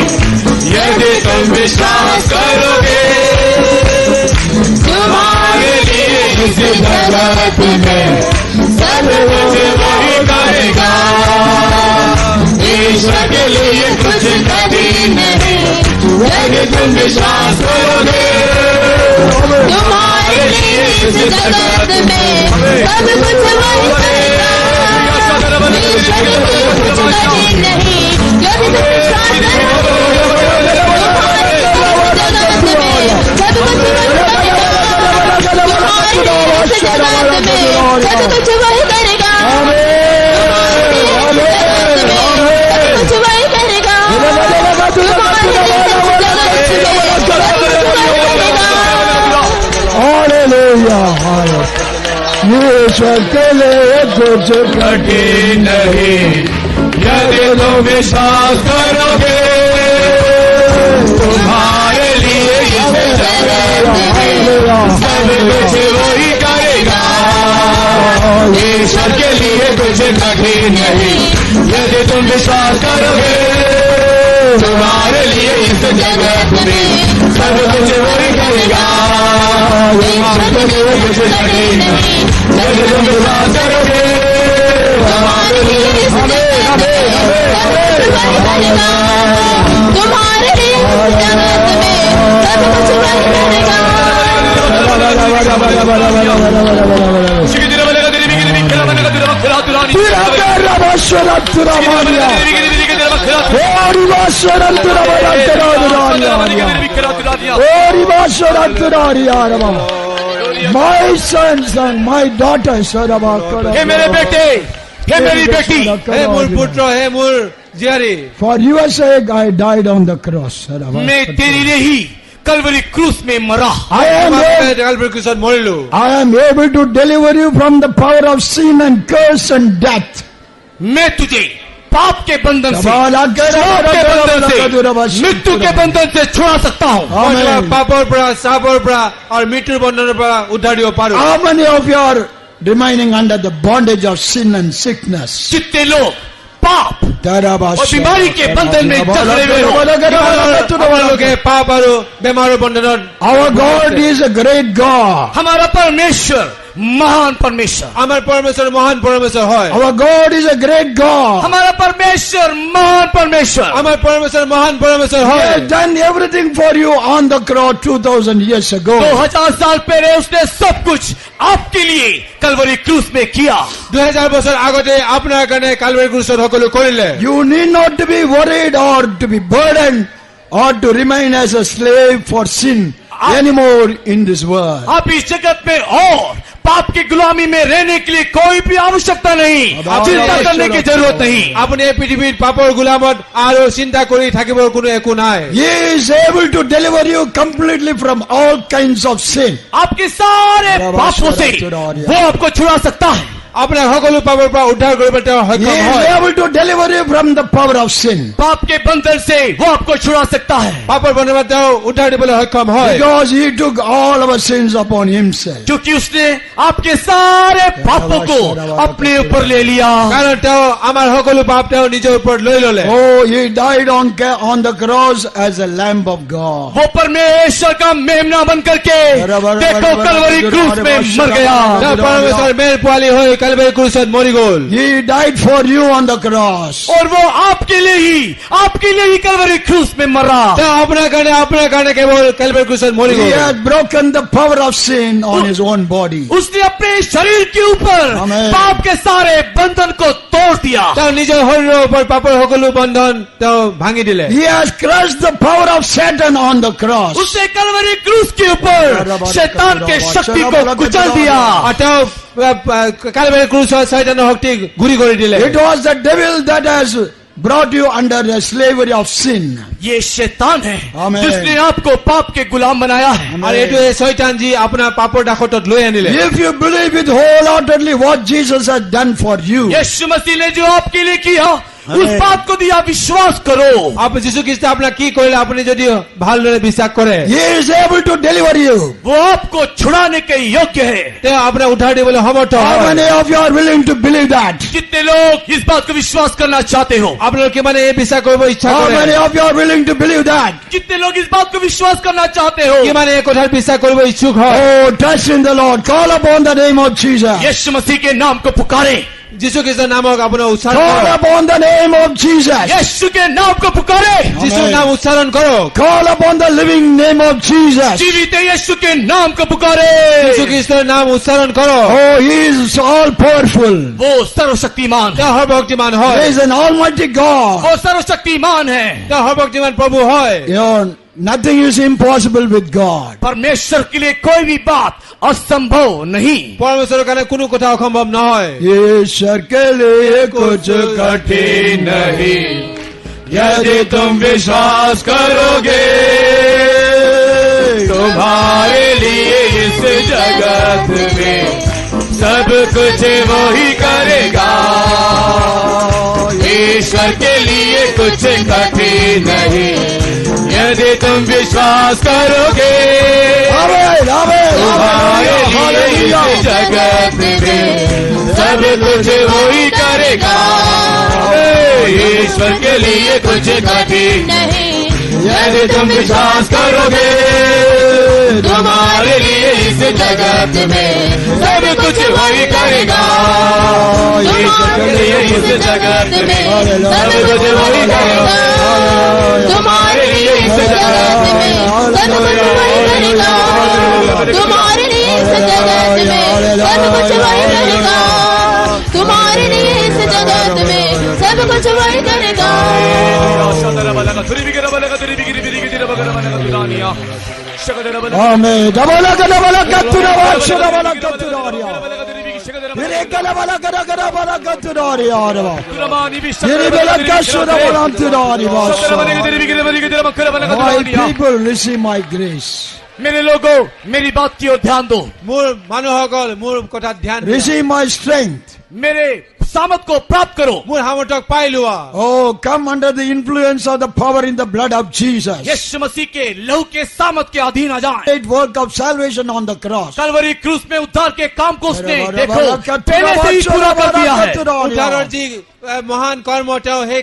यदि तुम विश्वास करोगे, तुम्हारे लिए इस जगत में सब कुछ वही करेगा। ईश्वर के लिए कुछ घटे नहीं, यदि तुम विश्वास करोगे, तुम्हारे लिए इस जगत में सब कुछ वही करेगा। ईश्वर के लिए कुछ घटे नहीं, यदि तुम विश्वास करोगे, तुम्हारे लिए इस जगत में सब कुछ वही करेगा। तुम्हारे लिए इस जगत में सब कुछ वही करेगा। सब कुछ वही करेगा। तुम्हारे लिए इस जगत में सब कुछ वही करेगा। हालेलुया। ईश्वर के लिए कुछ घटे नहीं, यदि तुम विश्वास करोगे, तुम्हारे लिए इस जगत में सब कुछ वही करेगा। ईश्वर के लिए कुछ घटे नहीं, यदि तुम विश्वास करोगे, तुम्हारे लिए इस जगत में सब कुछ वही करेगा। ईश्वर के लिए कुछ घटे नहीं, यदि तुम विश्वास करोगे, तुम्हारे लिए इस जगत में सब कुछ वही करेगा। तुम्हारे लिए इस जगत में सब कुछ वही करेगा। My sons and my daughters, हे मेरे बेटे, हे मेरी बेटी, हे मोर पुत्र, हे मोर जियारी, for your sake I died on the cross. मैं तेरी लिए ही कलवरी क्रूस में मरा। I am able to deliver you from the power of sin and curse and death. मैं तुझे पाप के बंधन से, श्राप के बंधन से, मृत्यु के बंधन से छुड़ा सकता हूँ। पापर परा, सापर परा और मृत्यु बंधन परा उद्धार दियो पारो। How many of you are remaining under the bondage of sin and sickness? कितने लोग पाप और बीमारी के बंधन में जकड़े हुए हो? Our God is a great God. हमारा परमेश्वर महान परमेश्वर। আমাৰ পৰমেশ্বৰ মহান পৰমেশ্বৰ হয়। Our God is a great God. हमारा परमेश्वर महान परमेश्वर। আমাৰ পৰমেশ্বৰ মহান পৰমেশ্বৰ He হয়। has done everything for you on the cross 2000 years ago. 2000 साल पहले उसने सब कुछ आपके लिए कलवरी क्रूस में किया। 2000 বছৰ আগতে আপোনাৰ কাৰণে কালভাৰী ক্ৰুচত সকলো কৰিলে। You need not to be worried or to be burdened or to remain as a slave for sin anymore in this world. आप इस जगत में और पाप की गुलामी में रहने के लिए कोई भी आवश्यकता नहीं, चिंता करने की जरूरत नहीं। আপুনি এই পৃথিৱীৰ পাপৰ গোলামত আৰু চিন্তা কৰি থাকিবৰ কোনো একো নাই। He is able to deliver you completely from all kinds of sin. आपके सारे पापों से वो आपको छुड़ा सकता है। আপোনাৰ সকলো পাপৰ পৰা উদ্ধাৰ কৰিবলৈ তেওঁ He সক্ষম is হয়। able to deliver you from the power of sin. पाप के बंधन से वो आपको छुड़ा सकता है, পাপৰ বন্ধনৰ পৰা তেওঁ উদ্ধাৰ দিবলৈ সক্ষম হয়। Because he took all our sins upon himself. क्योंकि उसने आपके सारे पापों को अपने ऊपर ले लिया। কাৰণ তেওঁ আমাৰ সকলো পাপ তেওঁ নিজৰ ওপৰত লৈ ললে। Oh, he died on the cross as a lamb of God. वो परमेश्वर का मेमना बन करके देखो कलवरी क्रूस में मर गया। তেওঁ পৰমেশ্বৰ মেল পোৱালি হৈ কালভাৰী ক্ৰুচত মৰি গ'ল। He died for you on the cross. और वो आपके लिए ही कलवरी क्रूस में मरा। তেওঁ আপোনাৰ কাৰণে কেৱল কালভাৰী ক্ৰুচত মৰি He goal. has broken the power of sin on his own body. उसने अपने शरीर के ऊपर Amen. पाप के सारे बंधन को तोड़ दिया। তেওঁ নিজৰ শৰীৰৰ ওপৰত পাপৰ সকলো বন্ধন তেওঁ ভাঙি দিলে। He has crushed the power of Satan on the cross. उसने कलवरी क्रूस के ऊपर शैतान के शक्ति को कुचल दिया। আৰু তেওঁ কালভাৰী ক্ৰুচত শয়তানৰ শক্তিক গুৰি কৰি দিলে। It was the devil that has brought you under the slavery of sin. ये शैतान है Amen. जिसने आपको पाप के गुलाम बनाया है। আৰু এইটো শয়তান যি আপোনাৰ পাপৰ দাসত লৈ আনিলে। If you believe with wholeheartedly what Jesus has done for you, यीशु मसीह ने जो आपके लिए किया उस बात को दिया विश्वास करो। आप যীশু খ্ৰীষ্টে আপোনাক কি কৰিলে আপুনি যদি ভালদৰে বিশ্বাস কৰে, He is able to deliver you. वो आपको छुड़ाने के योग्य है। তেওঁ আপোনাক উদ্ধাৰ দিবলৈ সমৰ্থ How হয়। many of you are willing to believe that? कितने लोग इस बात को विश्वास करना चाहते हो? আপোনালোকে কিমানে এই বিশ্বাস কৰিব ইচ্ছা How কৰে? many of you are willing to believe that? कितने लोग इस बात को विश्वास करना चाहते हो? কিমানে এই কথাত বিশ্বাস কৰিব ইচ্ছুক হয়? Oh, trust in the Lord. Call upon the name of Jesus. यीशु मसीह के नाम को पुकारे। যীশু খ্ৰীষ্টৰ নামক আপোনাৰ উচ্চাৰণ Call কৰক। upon the name of Jesus. यीशु के नाम को पुकारे। যীশুৰ নাম উচ্চাৰণ কৰক। Call upon the living name of Jesus. जीवित यीशु के नाम को पुकारे। যীশু খ্ৰীষ্টৰ নাম উচ্চাৰণ কৰক। Oh, He is all powerful. वो सर्वशक्तिमान है। তেওঁ সৰ্বশক্তিমান He হয়। is an almighty God. वो सर्वशक्तिमान है। তেওঁ সৰ্বশক্তিমান প্ৰভু হয়। You know, nothing is impossible with God. परमेश्वर के लिए कोई भी बात असंभव नहीं। পৰমেশ্বৰৰ কাৰণে কোনো কথা অসম্ভৱ নহয়। ईश्वर के लिए कुछ कठिन नहीं यदि तुम विश्वास करोगे तुम्हारे लिए इस जगत में सब कुछ वो ही करेगा। ईश्वर के लिए कुछ कठिन नहीं यदि तुम विश्वास करोगे तुम्हारे लिए इस जगत में सब कुछ वो ही करेगा। ईश्वर के लिए कुछ कठिन नहीं यदि तुम विश्वास करोगे तुम्हारे लिए इस जगत में सब कुछ वही करेगा। ईश्वर के लिए इस जगत में सब कुछ वही करेगा। तुम्हारे लिए इस जगत में सब कुछ वही करेगा। तुम्हारे लिए इस जगत में सब कुछ वही करेगा। तुम्हारे लिए इस जगत में सब कुछ वही करेगा। Amen. Dabala katura vashura bala katuria. Yere kala bala katuria. Yere bala kashura bala katuria. My people, receive my grace. मेरे लोगों मेरी बात की ओर ध्यान दो। মোৰ মানুহসকল মোৰ কথাত ধ্যান দিয়া। Receive my strength. मेरे सामर्थ को प्राप्त करो। মোৰ সামৰ্থক পাই লোৱা। Oh, come under the influence of the power in the blood of Jesus. यीशु मसीह के लहू के सामर्थ के अधीन आ जाएं। Great work of salvation on the cross. Kalvari क्रूस में उद्धार के काम को उसने देखो पहले से ही पूरा कर दिया है। উদ্ধাৰৰ যি মহান কৰ্ম তেওঁ সেই